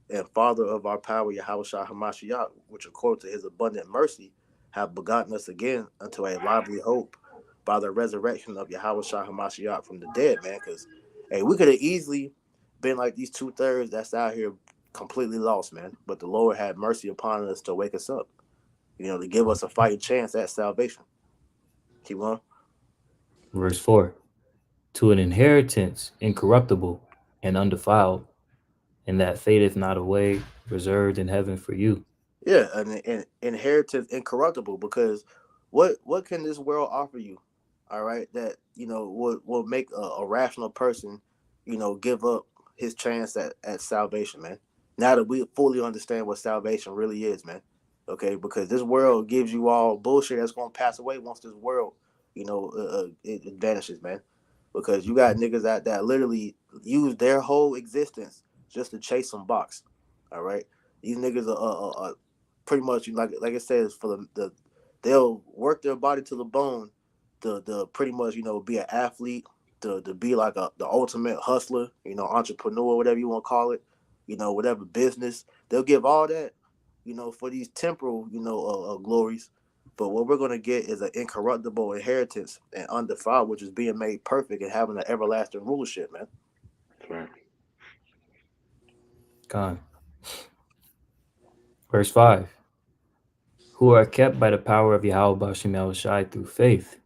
and Father of our power, Yahushua HaMashiach, which according to his abundant mercy have begotten us again unto a lively hope by the resurrection of Yahushua HaMashiach from the dead, man. Because, hey, we could have easily been like these 2/3 that's out here completely lost, man. But the Lord had mercy upon us to wake us up, to give us a fighting chance at salvation. Keep on. Verse 4, to an inheritance incorruptible and undefiled, and that fadeth not away, reserved in heaven for you. Yeah, an inheritance incorruptible, because what can this world offer you? All right, that will make a rational person, give up his chance at salvation, man. Now that we fully understand what salvation really is, man. Okay, because this world gives you all bullshit that's gonna pass away once this world, it vanishes, man. Because you got niggas that literally use their whole existence just to chase some box. All right, these niggas are pretty much like it says for the they'll work their body to the bone to pretty much be an athlete, to be like the ultimate hustler, entrepreneur, whatever you want to call it, whatever business. They'll give all that, for these temporal, glories. But what we're gonna get is an incorruptible inheritance and undefiled, which is being made perfect and having an everlasting rulership, man. That's right. Gone. Verse 5, who are kept by the power of Yahweh Bashem Yahushai through faith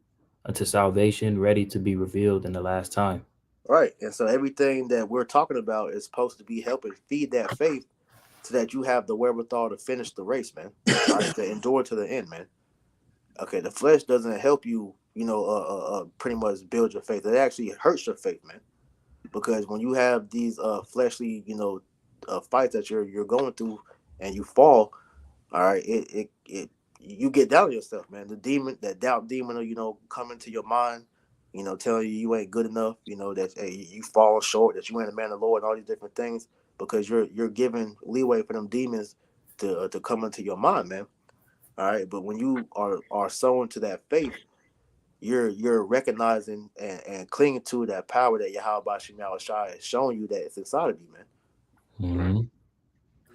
unto salvation, ready to be revealed in the last time. Right. And so everything that we're talking about is supposed to be helping feed that faith so that you have the wherewithal to finish the race, man. Right? To endure to the end, man. Okay, the flesh doesn't help you, pretty much build your faith. It actually hurts your faith, man. Because when you have these fleshly, fights that you're going through and you fall, all right, it you get down on yourself, man. The demon, that doubt demon will, come into your mind, telling you ain't good enough, that you fall short, that you ain't a man of the Lord, and all these different things, because you're giving leeway for them demons to come into your mind, man. All right, but when you are sown to that faith, you're recognizing and clinging to that power that Yahweh Bashem Yahushai has shown you that it's inside of you, man. Mm-hmm.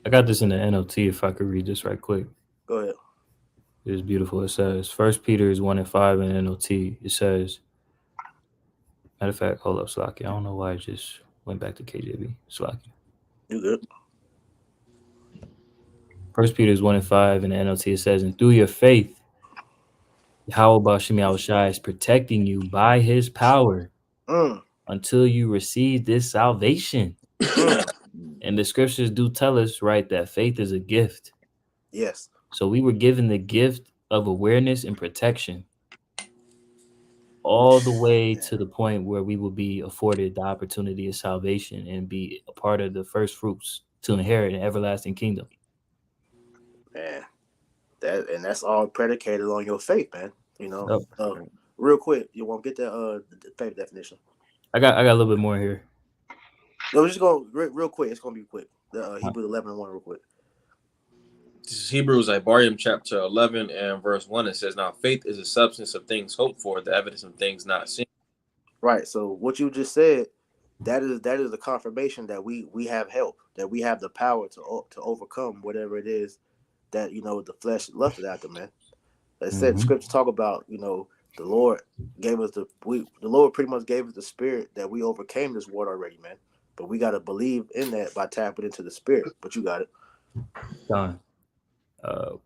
I got this in the NLT if I could read this right quick. Go ahead. It's beautiful. It says, 1 Peter 1 and 5 in NLT. It says, matter of fact, hold up, Slaki. I don't know why I just went back to KJV. Slaki. You good. 1 Peter 1 and 5 in the NLT, it says, and through your faith Yahweh Bashim Yahushai is protecting you by his power Mm, until you receive this salvation. mm. And the scriptures do tell us, right, that faith is a gift. Yes. So we were given the gift of awareness and protection all the way to the point where we will be afforded the opportunity of salvation and be a part of the first fruits to inherit an everlasting kingdom. Man, that's all predicated on your faith, man. You know. Yep. Real quick, you want to get that the faith definition? I got a little bit more here. No, we're just going real quick. It's gonna be quick. The Hebrews 11:1, real quick. This is Hebrews Ibarium chapter 11 and verse 1. It says, "Now faith is the substance of things hoped for, the evidence of things not seen." Right. So what you just said, that is the confirmation that we have help, that we have the power to overcome whatever it is that the flesh lusted after, man. They said the scriptures talk about the Lord gave us the Lord pretty much gave us the spirit that we overcame this world already, man. But we got to believe in that by tapping into the spirit. But you got it. Done. 1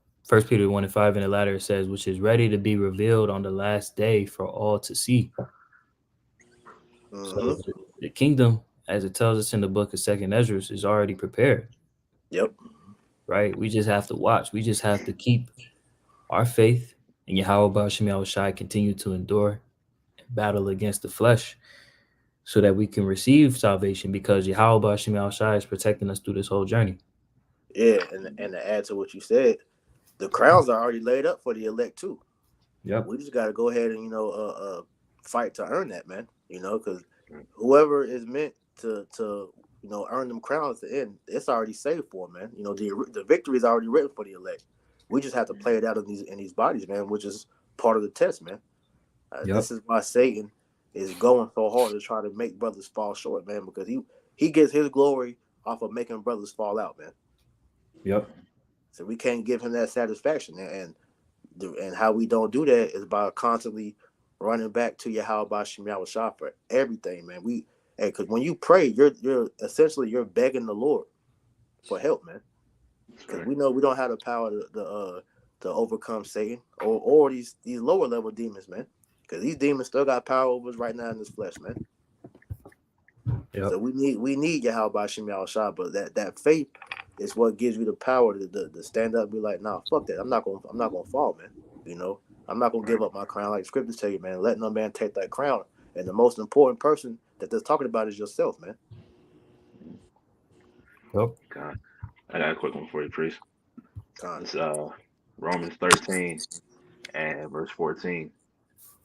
Peter 1:5 in the latter says, which is ready to be revealed on the last day for all to see. Mm-hmm. So the kingdom, as it tells us in the book of 2nd Ezra, is already prepared. Yep. Right? We just have to watch. We just have to keep our faith in Yahweh Ba'ashem Yahushai, continue to endure and battle against the flesh so that we can receive salvation, because Yahweh Ba'ashem Yahushai is protecting us through this whole journey. Yeah, and to add to what you said, the crowns are already laid up for the elect too. Yep. We just got to go ahead and fight to earn that, man. Because whoever is meant to earn them crowns at the end, it's already saved for, man. The victory is already written for the elect. We just have to play it out in these bodies, man, which is part of the test, man. This is why Satan is going so hard to try to make brothers fall short, man, because he gets his glory off of making brothers fall out, man. Yep. So we can't give him that satisfaction, and how we don't do that is by constantly running back to Yahweh Ba'ashem Yahushua for everything, man. Because when you pray, you're essentially begging the Lord for help, man. Because we know we don't have the power to overcome Satan or these lower level demons, man. Because these demons still got power over us right now in this flesh, man. Yep. So we need Yahweh Ba'ashem Yahushua, but that faith is what gives you the power to stand up and be like, nah, fuck that. I'm not gonna fall, man. I'm not gonna give up my crown. Like scriptures tell you, man, let no man take that crown. And the most important person that they're talking about is yourself, man. Yep. God, I got a quick one for you, priest. God. It's Romans 13 and verse 14.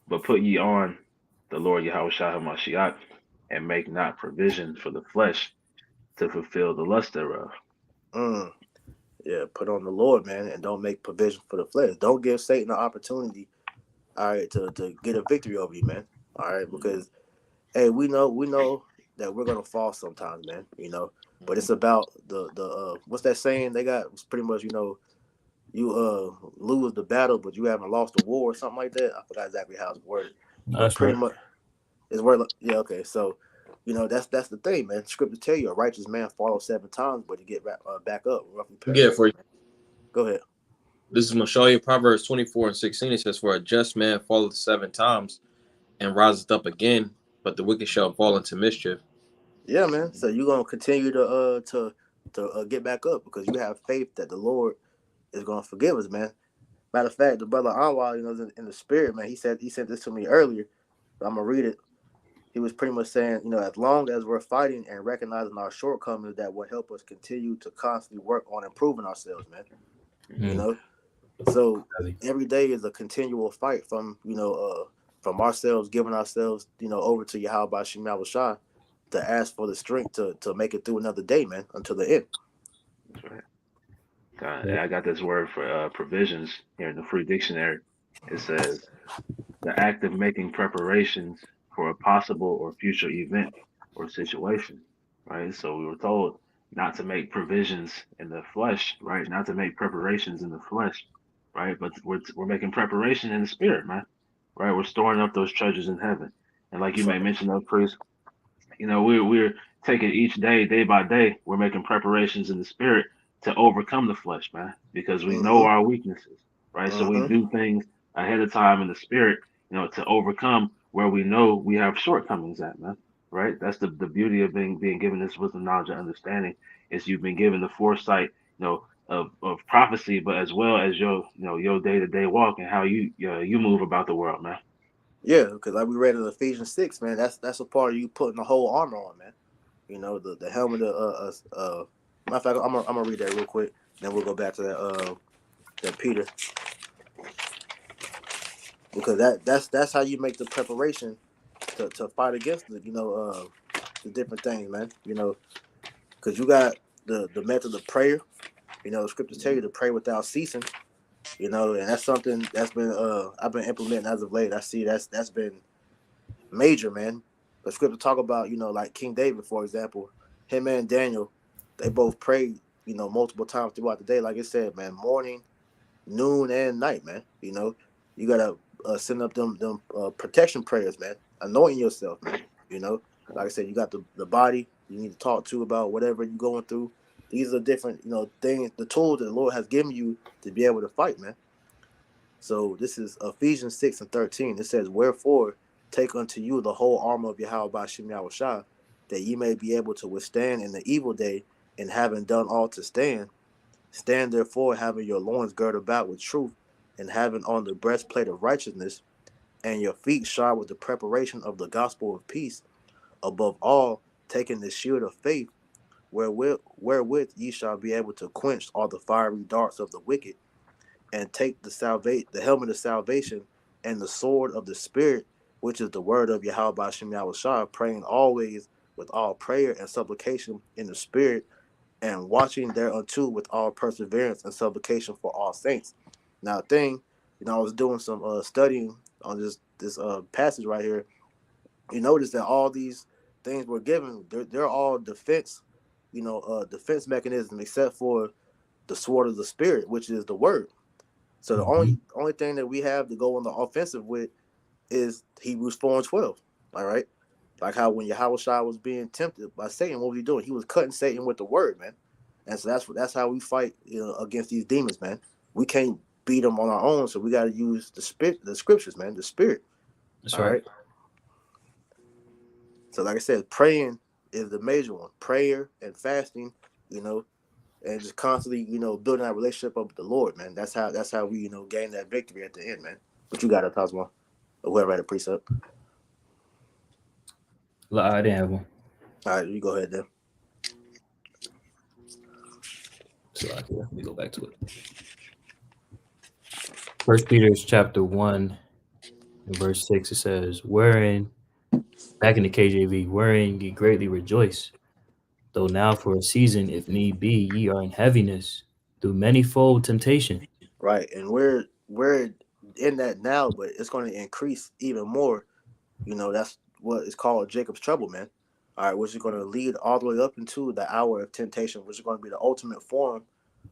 But put ye on the Lord Yahushua HaMashiach, and make not provision for the flesh to fulfill the lust thereof. Yeah, put on the Lord, man, and don't make provision for the flesh. Don't give Satan an opportunity, all right, to get a victory over you, man. All right, because hey, we know that we're gonna fall sometimes, man. But it's about the what's that saying they got? It's pretty much you lose the battle, but you haven't lost the war or something like that. I forgot exactly how it's worded. That's pretty right. much it's worded. Yeah, okay. So that's the thing, man. Scripture tell you a righteous man falls 7 times, but he get back up. Yeah, for you. Go ahead. This is Moshe, Proverbs 24:16. It says, "For a just man falleth 7 times and riseth up again, but the wicked shall fall into mischief." Yeah, man. So you're gonna continue to get back up because you have faith that the Lord is gonna forgive us, man. Matter of fact, the brother Anwar, in the spirit, man, he sent this to me earlier. I'm gonna read it. He was pretty much saying, as long as we're fighting and recognizing our shortcomings, that will help us continue to constantly work on improving ourselves, man. So every day is a continual fight from ourselves, giving ourselves, over to Yahweh Ba'ashem Yahushua to ask for the strength to make it through another day, man, until the end. That's right. God, I got this word for provisions here in the Free Dictionary. It says the act of making preparations for a possible or future event or situation, right? So we were told not to make provisions in the flesh, right? Not to make preparations in the flesh, right? But we're making preparation in the spirit, man, right? We're storing up those treasures in heaven. And like you may mention, those priests, we're taking each day by day, we're making preparations in the spirit to overcome the flesh, man, because we know our weaknesses, right? So we do things ahead of time in the spirit, to overcome where we know we have shortcomings at, man. Right? That's the beauty of being given this wisdom, knowledge, and understanding is you've been given the foresight, of prophecy, but as well as your day-to-day walk and how you move about the world, man. Yeah, because like we read in Ephesians 6, man, that's a part of you putting the whole armor on, man. The helmet matter of fact, I'm gonna read that real quick, then we'll go back to that Peter. Because that's how you make the preparation to fight against the different things, man. Because you got the method of prayer. The scriptures tell you to pray without ceasing. And that's something that's been I've been implementing as of late. I see that's been major, man. The scripture talk about like King David, for example, him and Daniel, they both prayed multiple times throughout the day, like it said, man, morning, noon, and night, man. You gotta send up them protection prayers, man. Anointing yourself, man. Like I said, you got the body you need to talk to about whatever you're going through. These are different, things, the tools that the Lord has given you to be able to fight, man. So this is Ephesians 6:13. It says, "Wherefore take unto you the whole armor of Yahweh Ba'ashem Yahushua, that ye may be able to withstand in the evil day, and having done all to stand. Stand therefore, having your loins girded about with truth, and having on the breastplate of righteousness, and your feet shod with the preparation of the gospel of peace. Above all, taking the shield of faith, wherewith ye shall be able to quench all the fiery darts of the wicked, and take the helmet of salvation, and the sword of the Spirit, which is the word of Yahweh Ba'ashem Yahushua, praying always with all prayer and supplication in the Spirit, and watching thereunto with all perseverance and supplication for all saints." Now, I was doing some studying on this passage right here. You notice that all these things were given, they're all defense, defense mechanism, except for the sword of the Spirit, which is the word. So the only thing that we have to go on the offensive with is Hebrews 4:12. All right. Like how when Yahushua was being tempted by Satan, what was he doing? He was cutting Satan with the word, man. And so that's how we fight against these demons, man. We can't beat them on our own, so we got to use the scriptures, man, the Spirit. That's all right. So like I said, praying is the major one. Prayer and fasting, and just constantly, building that relationship up with the Lord, man. That's how we, gain that victory at the end, man. But you got it, Cosmo, or whoever had a precept. I didn't have one. All right, you go ahead then. So let me go back to it. 1 Peter chapter 1 and verse 6, it says, "Wherein," back in the KJV, "wherein ye greatly rejoice, though now for a season, if need be, ye are in heaviness through manifold temptation." Right, and we're in that now, but it's going to increase even more. That's what is called Jacob's trouble, man. All right, which is going to lead all the way up into the hour of temptation, which is going to be the ultimate form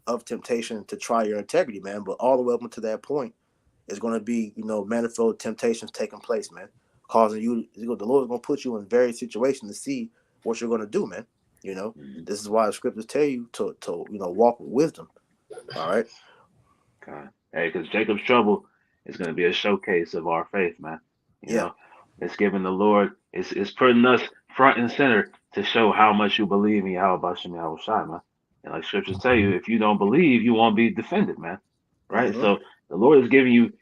of temptation to try your integrity, man. But all the way up until that point, it's going to be, manifold temptations taking place, man, causing you. The Lord is going to put you in various situations to see what you're going to do, man. This is why the scriptures tell you to walk with wisdom. All right. God. Hey, because Jacob's trouble is going to be a showcase of our faith, man. You know, it's giving the Lord, it's putting us front and center to show how much you believe in Yahweh Ba'ashem Yahushua, man. And like scriptures tell you, if you don't believe, you won't be defended, man. Right? So the Lord is giving you,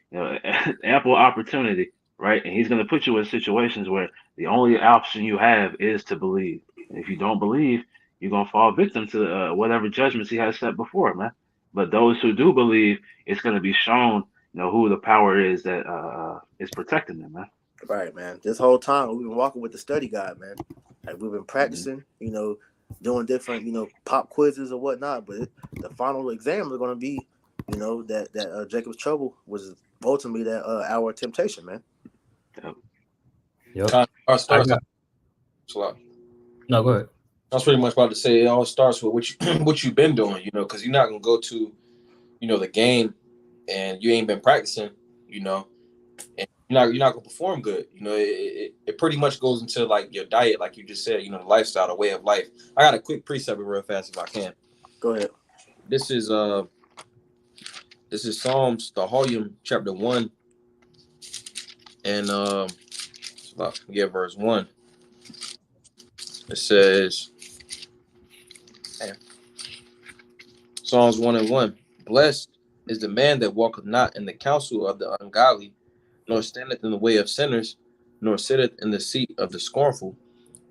ample opportunity, right? And he's going to put you in situations where the only option you have is to believe. And if you don't believe, you're going to fall victim to whatever judgments he has set before, man. But those who do believe, it's going to be shown, who the power is that is protecting them, man. Right, man. This whole time we've been walking with the study guide, man. Like we've been practicing, doing different, pop quizzes or whatnot. But the final exams are going to be, that Jacob's trouble was ultimately that hour of temptation, man. Yep. No, go ahead. I was pretty much about to say it all starts with what you've been doing, because you're not gonna go to, the game, and you ain't been practicing, and you're not gonna perform good. It pretty much goes into like your diet, like you just said, the lifestyle, the way of life. I got a quick precept real fast if I can. Go ahead. This is Psalms, the Volume, chapter 1, and verse 1. It says, Psalms 1:1. Blessed is the man that walketh not in the counsel of the ungodly, nor standeth in the way of sinners, nor sitteth in the seat of the scornful.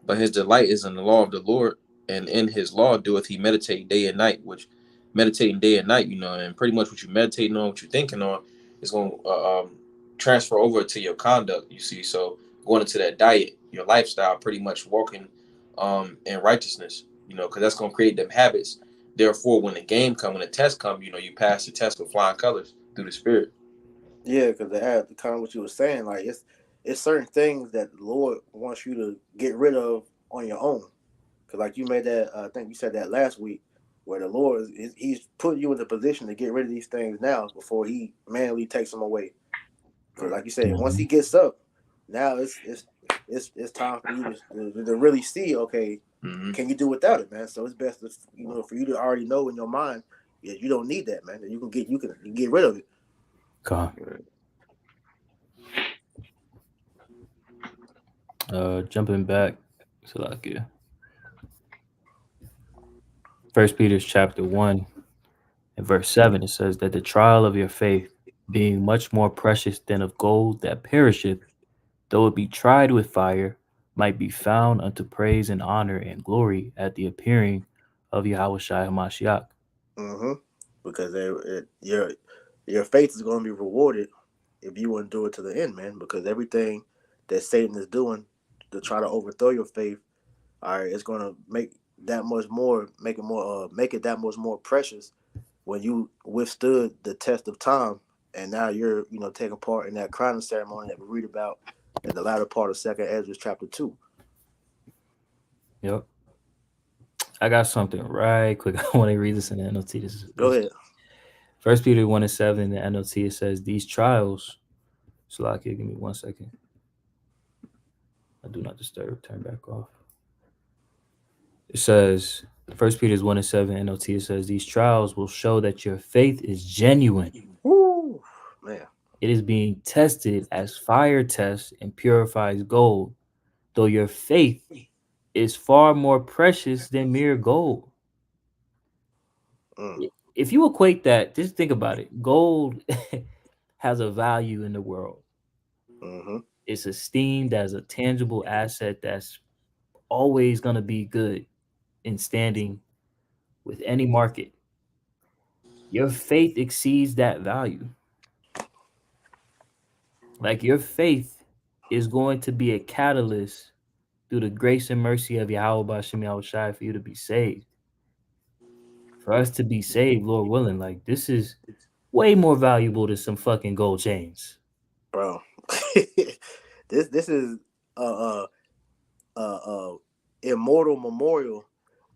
But his delight is in the law of the Lord, and in his law doeth he meditate day and night. Which meditating day and night, and pretty much what you're meditating on, what you're thinking on, is going to transfer over to your conduct. You see, so going into that diet, your lifestyle, pretty much walking in righteousness. Because that's going to create them habits. Therefore, when the game comes, when the test comes, you pass the test with flying colors through the Spirit. Yeah, because they add kind of what you were saying. Like it's certain things that the Lord wants you to get rid of on your own. Because like you made that, I think you said that last week, where the Lord He's putting you in the position to get rid of these things now before He manually takes them away. Because like you said, once He gets up, now it's time for you to really see. Okay, can you do without it, man? So it's best to, for you to already know in your mind, yeah, you don't need that, man. That you can get rid of it. Jumping back to like 1 Peter chapter 1 and verse 7, it says that the trial of your faith, being much more precious than of gold that perisheth, though it be tried with fire, might be found unto praise and honor and glory at the appearing of Yahushua HaMashiach. Because your faith is going to be rewarded if you endure to the end, man. Because everything that Satan is doing to try to overthrow your faith, all right, it's going to make it that much more precious when you withstood the test of time, and now you're taking part in that crowning ceremony that we read about in the latter part of 2nd Ezra chapter 2. Yep. I got something right quick. I want to read this in the NLT. Go ahead. 1 Peter 1:7 in the NLT, it says, these trials, Salakia, give me 1 second. I do not disturb, turn back off. It says, 1 Peter 1:7 NLT, it says, these trials will show that your faith is genuine. Woo, man. It is being tested as fire tests and purifies gold, though your faith is far more precious than mere gold. If you equate that, just think about it. Gold has a value in the world. It's esteemed as a tangible asset that's always going to be good in standing with any market. Your faith exceeds that value. Like your faith is going to be a catalyst through the grace and mercy of Yahweh B'Shem Yahushai for you to be saved. For us to be saved, Lord willing, like this is way more valuable than some fucking gold chains. Bro. This is immortal memorial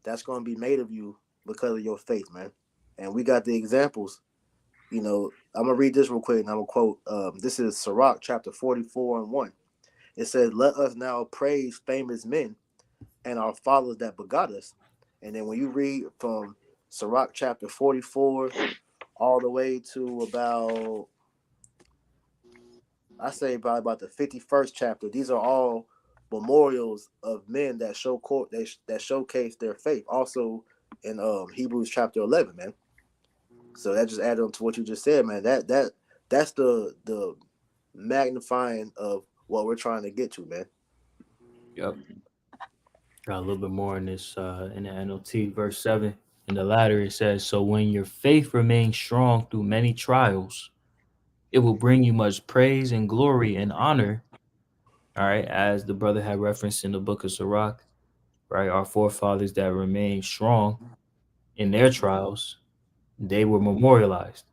that's going to be made of you because of your faith, man. And we got the examples. I'm gonna read this real quick and I'm gonna quote. This is Sirach chapter 44:1. It says, "Let us now praise famous men and our fathers that begot us." And then when you read from Sirach chapter 44 all the way to about, I say probably about the 51st chapter, these are all memorials of men that showcase their faith. Also in Hebrews chapter 11, man. So that just added on to what you just said, man. That's the magnifying of what we're trying to get to, man. Yep. Got a little bit more in this in the NLT, verse 7. In the latter, it says, so when your faith remains strong through many trials, it will bring you much praise and glory and honor. All right, as the brother had referenced in the book of Sirach, right? Our forefathers that remained strong in their trials, they were memorialized,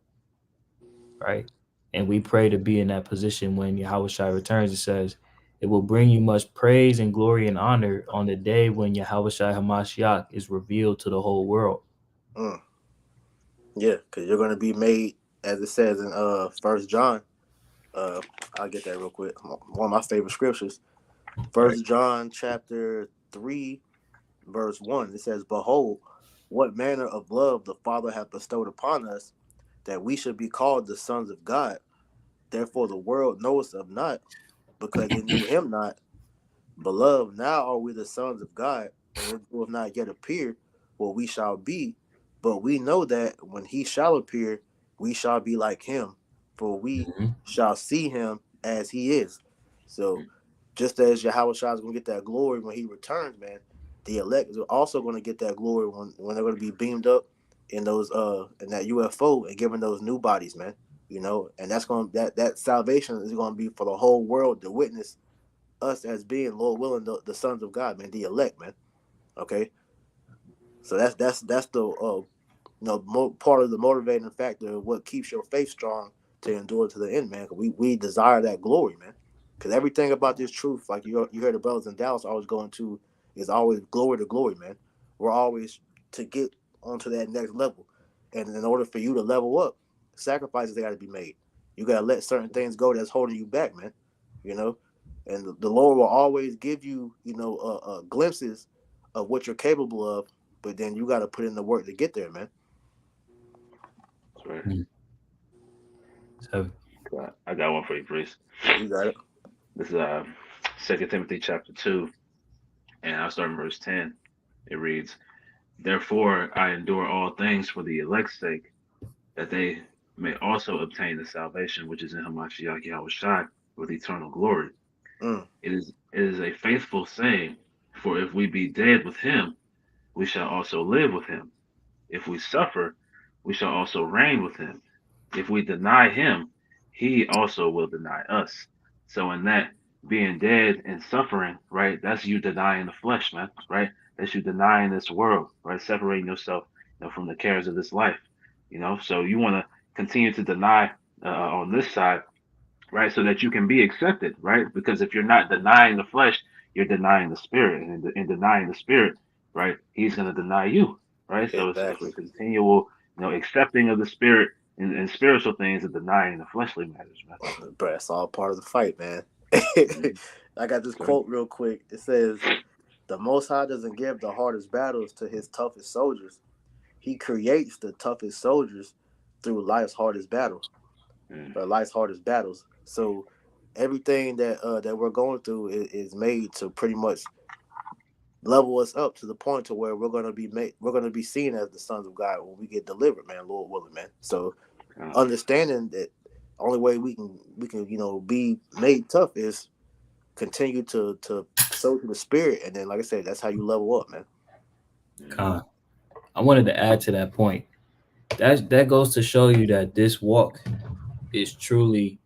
right? And we pray to be in that position when Yahushua returns. It says, it will bring you much praise and glory and honor on the day when Yahushua HaMashiach is revealed to the whole world. Yeah, because you're going to be made, as it says in 1 John. I'll get that real quick. One of my favorite scriptures. 1 John chapter 3, verse 1. It says, behold, what manner of love the Father hath bestowed upon us, that we should be called the sons of God. Therefore the world knoweth us not, because they knew him not. Beloved, now are we the sons of God, and it will not yet appear what we shall be, but we know that when he shall appear, we shall be like him, for we Mhm. shall see him as he is. So, just as Yahweh Shah is going to get that glory when he returns, man, the elect is also going to get that glory when they're going to be beamed up in those in that UFO and given those new bodies, man. You know, and that's going that salvation is going to be for the whole world to witness us as being, Lord willing, the sons of God, man, the elect, man. Okay, so that's the part of the motivating factor of what keeps your faith strong to endure to the end, man. We desire that glory, man. Because everything about this truth, like you heard the brothers in Dallas always going to, is always glory to glory, man. We're always to get onto that next level, and in order for you to level up, sacrifices got to be made. You got to let certain things go that's holding you back, man. You know, and the Lord will always give you, glimpses of what you're capable of, but then you got to put in the work to get there, man. That's right. So, I got one for you, Priest. You got it. This is 2 Timothy chapter 2, and I'll start in verse 10. It reads, "Therefore I endure all things for the elect's sake, that they may also obtain the salvation which is in Hamashiach Yahushua with eternal glory. Mm. It is a faithful saying, for if we be dead with him, we shall also live with him. If we suffer, we shall also reign with him. If we deny him, he also will deny us." So in that, being dead and suffering, right, that's you denying the flesh, man, right? That's you denying this world, right? Separating yourself, from the cares of this life, So you want to continue to deny on this side, right? So that you can be accepted, right? Because if you're not denying the flesh, you're denying the spirit. And in denying the spirit, right, he's going to deny you, right? So it's a Exactly. continual, accepting of the spirit and spiritual things and denying the fleshly matters, man. But it's all part of the fight, man. Mhm. I got this Okay. quote real quick. It says, "The Most High doesn't give the hardest battles to his toughest soldiers. He creates the toughest soldiers through life's hardest battle, Mm. or life's hardest battles." So everything that we're going through is made to pretty much level us up to the point to where we're gonna be seen as the sons of God when we get delivered, man, Lord willing, man. So understanding that only way we can be made tough is continue to sow to the spirit, and then like I said, that's how you level up, man. Con, I wanted to add to that point. That goes to show you that this walk is truly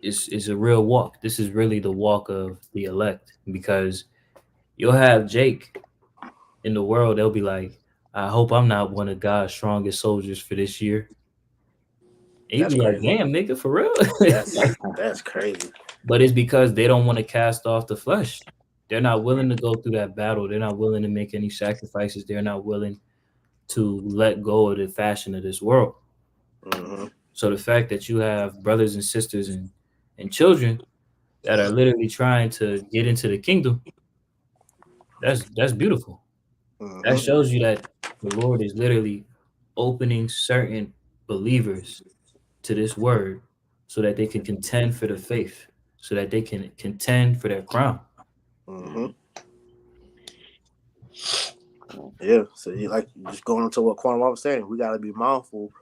is a real walk. This is really the walk of the elect, because you'll have Jake in the world. They'll be like, "I hope I'm not one of God's strongest soldiers for this year." And you That's be like, crazy. "Damn, nigga, for real?" That's crazy. But it's because they don't want to cast off the flesh. They're not willing to go through that battle. They're not willing to make any sacrifices. They're not willing to let go of the fashion of this world. Mm-hmm. So the fact that you have brothers and sisters and children that are literally trying to get into the kingdom, that's beautiful. That Mm-hmm. shows you that the Lord is literally opening certain believers to this word so that they can contend for the faith, so that they can contend for their crown. Mm-hmm. Yeah. So you like just going into what Quantum was saying, we got to be mindful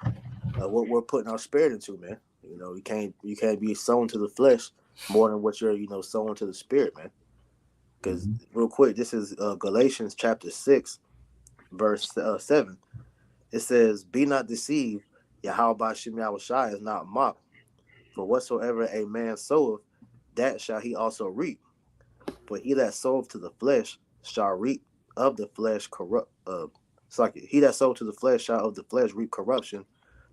of what we're putting our spirit into, man. You can't be sown to the flesh more than what you're sown to the spirit, man. Because real quick, this is Galatians chapter 6, verse 7. It says, "Be not deceived, Yahweh Shem Yahushai is not mocked. For whatsoever a man soweth, that shall he also reap. But he that soweth to the flesh shall reap of the flesh corrupt. It's like he that soweth to the flesh shall of the flesh reap corruption.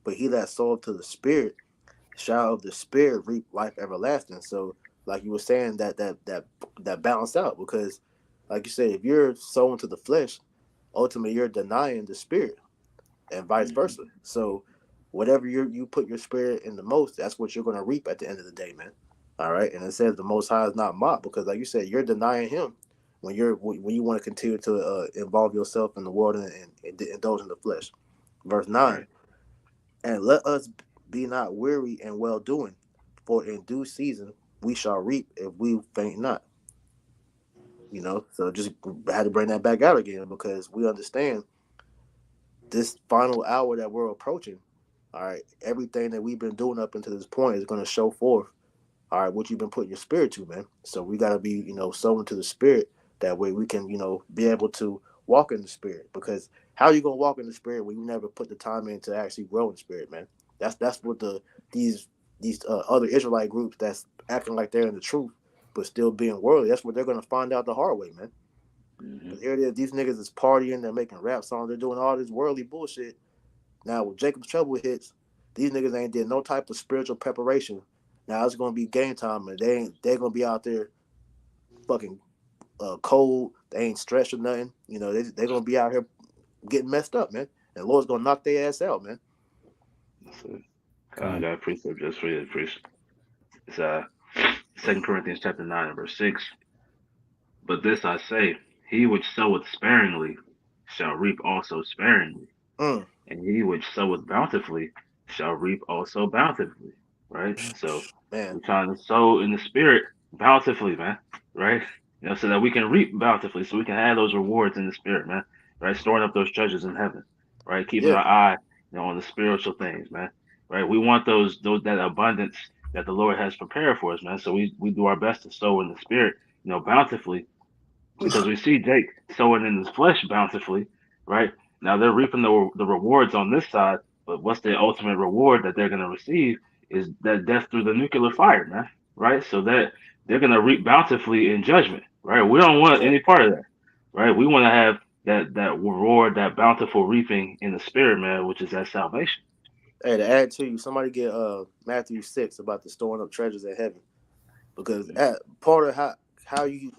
But he that soweth to the spirit shall of the spirit reap life everlasting." So, like you were saying, that balance out, because, like you said, if you're sowing to the flesh, ultimately you're denying the spirit, and vice versa. So, whatever you put your spirit in the most, that's what you're going to reap at the end of the day, man. All right, and it says the Most High is not mocked, because, like you said, you're denying Him when you want to continue to involve yourself in the world and indulge in the flesh. Verse 9. Right. "And let us be not weary in well doing, for in due season we shall reap if we faint not. So just had to bring that back out again because we understand this final hour that we're approaching. All right, everything that we've been doing up until this point is going to show forth. All right, what you've been putting your spirit to, man. So we got to be, sown to the spirit. That way we can, be able to walk in the spirit. Because how are you gonna walk in the spirit when you never put the time in to actually grow in the spirit, man? That's what these other Israelite groups that's acting like they're in the truth but still being worldly. That's what they're gonna find out the hard way, man. Because here it is, these niggas is partying, they're making rap songs, they're doing all this worldly bullshit. Now when Jacob's trouble hits, these niggas ain't did no type of spiritual preparation. Now it's gonna be game time, and they're gonna be out there fucking cold. They ain't stressed or nothing. They're gonna be out here getting messed up, man. And the Lord's gonna knock their ass out, man. I got a precept just for you, priest. It's 2 Corinthians chapter 9 and verse 6. But this I say, he which soweth sparingly shall reap also sparingly, and he which soweth bountifully shall reap also bountifully. Right? So man, we're trying to sow in the spirit bountifully, man. Right? So that we can reap bountifully, so we can have those rewards in the spirit, man. Right? Storing up those treasures in heaven. Right? Keeping our eye, on the spiritual things, man. Right? We want that abundance that the Lord has prepared for us, man. So we do our best to sow in the spirit, bountifully, because we see Jake sowing in his flesh bountifully, right? Now they're reaping the rewards on this side, but what's the ultimate reward that they're going to receive is that death through the nuclear fire, man, right? So that they're going to reap bountifully in judgment, right? We don't want any part of that, right? We want to have that reward, that bountiful reaping in the spirit, man, which is that salvation. Hey, to add to you, somebody get Matthew 6 about the storing up treasures in heaven, because part of how you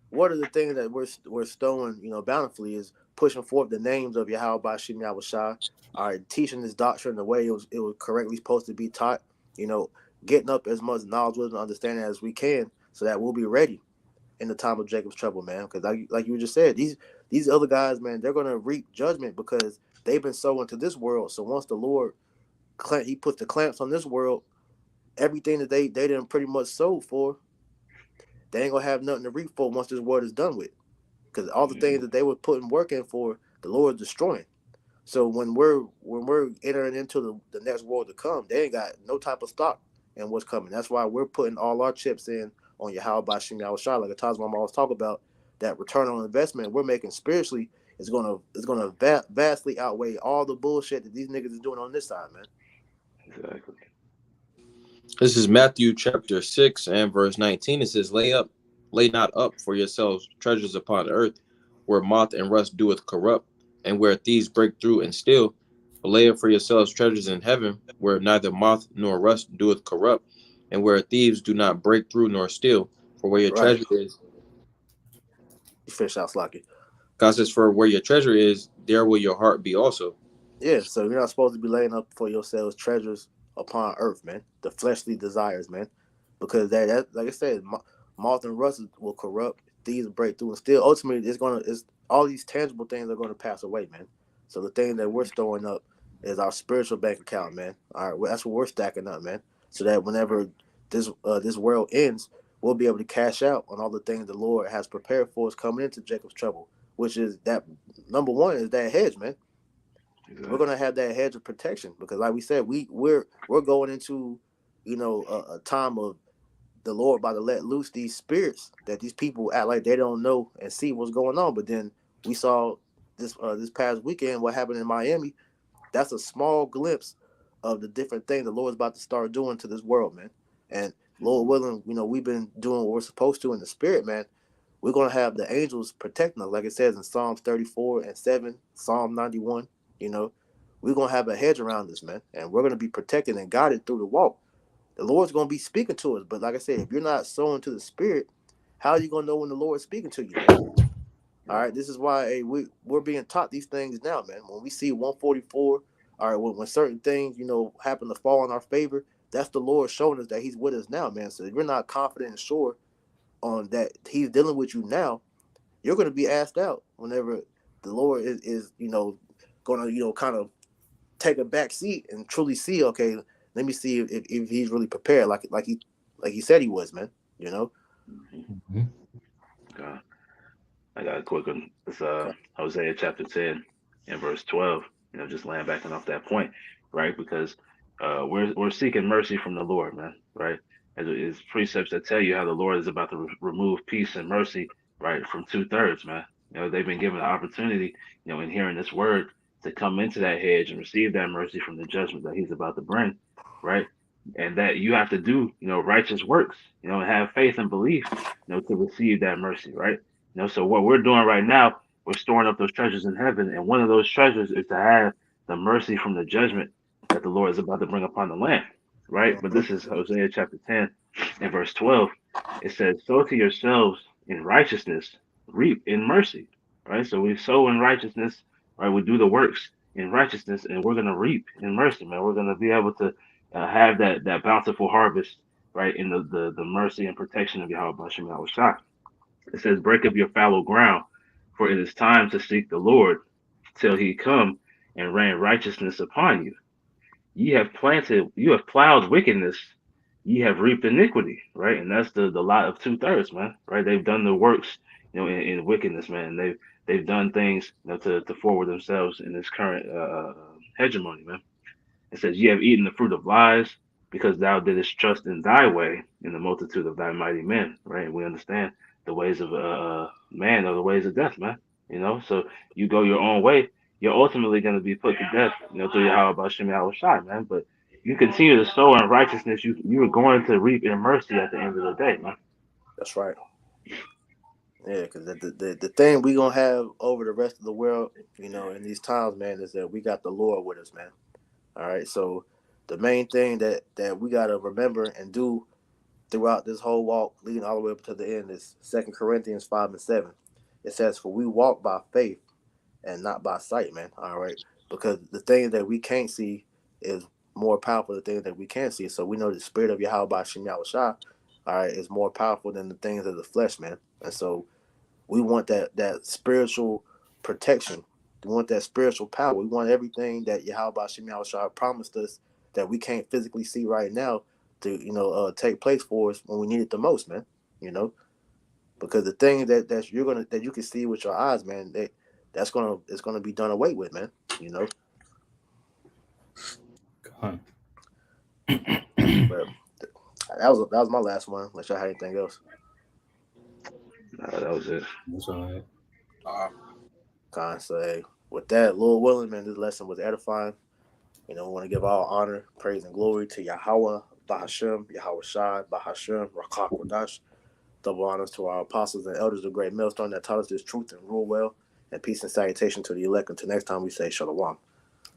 what are the things that we're stowing, bountifully is pushing forth the names of Yahweh Bashim Yahushua, teaching this doctrine the way it was correctly supposed to be taught, getting up as much knowledge, wisdom, and understanding as we can, so that we'll be ready in the time of Jacob's trouble, man. Because like you just said, these other guys, man, they're gonna reap judgment because they've been sowing to this world. So once the Lord he puts the clamps on this world, everything that they didn't pretty much sold for, they ain't gonna have nothing to reap for once this world is done with. Because all the things that they were putting work in for, the Lord is destroying. So when we're entering into the next world to come, they ain't got no type of stock in what's coming. That's why we're putting all our chips in on Yahweh Bashim Yahushua, like Atazma always talk about. That return on investment we're making spiritually is gonna vastly outweigh all the bullshit that these niggas is doing on this side, man. Exactly. This is Matthew chapter 6 and verse 19. It says, lay not up for yourselves treasures upon earth, where moth and rust doeth corrupt, and where thieves break through and steal. But lay up for yourselves treasures in heaven, where neither moth nor rust doeth corrupt, and where thieves do not break through nor steal. For where your treasure is, you fish out slocky. God says, for where your treasure is, there will your heart be also. Yeah, so you're not supposed to be laying up for yourselves treasures upon earth, man. The fleshly desires, man. Because that like I said, moth and rust will corrupt, thieves break through, and still ultimately it's all these tangible things are going to pass away, man. So the thing that we're storing up is our spiritual bank account, man. All right, that's what we're stacking up, man. So that whenever this world ends, we'll be able to cash out on all the things the Lord has prepared for us coming into Jacob's trouble, which is that number one is that hedge, man. Exactly. We're gonna have that hedge of protection because, like we said, we're going into, a time of the Lord about to let loose these spirits that these people act like they don't know and see what's going on. But then we saw this past weekend what happened in Miami. That's a small glimpse of the different things the Lord's about to start doing to this world, man. And Lord willing, we've been doing what we're supposed to in the spirit, man. We're gonna have the angels protecting us, like it says in Psalms 34 and 7, Psalm 91. We're going to have a hedge around us, man, and we're going to be protected and guided through the walk. The Lord's going to be speaking to us, but like I said, if you're not sowing to the spirit, how are you going to know when the Lord's speaking to you, man? All right, this is why we're being taught these things now, man. When we see 144, all right, when certain things, happen to fall in our favor, that's the Lord showing us that he's with us now, man. So if you're not confident and sure on that he's dealing with you now, you're going to be asked out whenever the Lord is going to, kind of take a back seat and truly see, okay, let me see if he's really prepared, like like he said he was, man. You know. Mhm. I got a quick one. It's Hosea chapter 10 and verse 12. Just laying back off that point, right? Because we're seeking mercy from the Lord, man, right? And it's precepts that tell you how the Lord is about to remove peace and mercy, right, from 2/3, man. They've been given the opportunity, in hearing this word to come into that hedge and receive that mercy from the judgment that He's about to bring, right? And that you have to do, righteous works, and have faith and belief, to receive that mercy, right? So what we're doing right now, we're storing up those treasures in heaven, and one of those treasures is to have the mercy from the judgment that the Lord is about to bring upon the land, right? But this is Hosea chapter 10 and verse 12. It says, "Sow to yourselves in righteousness, reap in mercy," right? So we sow in righteousness, right? We do the works in righteousness, and we're gonna reap in mercy, man. We're gonna be able to have that bountiful harvest, right? In the mercy and protection of Yahweh Bashem Yahushua. It says, "Break up your fallow ground, for it is time to seek the Lord till He come and rain righteousness upon you. You have plowed wickedness, ye have reaped iniquity," right? And that's the lot of 2/3, man, right? They've done the works, in wickedness, man. They've done things, to forward themselves in this current hegemony, man. It says, "Ye have eaten the fruit of lies, because thou didst trust in thy way in the multitude of thy mighty men," right? And we understand the ways of man are the ways of death, man. So you go your own way, you're ultimately going to be put to death, through Yahweh Bashem Yahushua, man. But you continue to sow in righteousness, you are going to reap in mercy at the end of the day, man. That's right. Yeah, because the thing we gonna have over the rest of the world, in these times, man, is that we got the Lord with us, man. All right. So the main thing that we gotta remember and do throughout this whole walk, leading all the way up to the end, is 2 Corinthians 5:7. It says, "For we walk by faith and not by sight," man. All right. Because the thing that we can't see is more powerful than the things that we can see. So we know the spirit of Yahweh Bashem Yahushua, all right, is more powerful than the things of the flesh, man. And so we want that spiritual protection. We want that spiritual power. We want everything that Yahweh Bashem Yahushua promised us that we can't physically see right now to take place for us when we need it the most, man. Because the thing that you can see with your eyes, man, it's gonna be done away with, man. God. But that was my last one. Unless y'all had anything else. That was it. That's all right. So hey, with that, Lord willing, man, this lesson was edifying. We want to give all honor, praise, and glory to Yahweh, Bahashem, Yahweh Shai, Bahashem, Rakak Wadash. Double honors to our apostles and elders of Great Millstone that taught us this truth and rule well. And peace and salutation to the elect. Until next time, we say Shalom.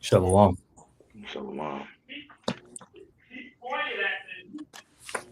Shalom. Shalom.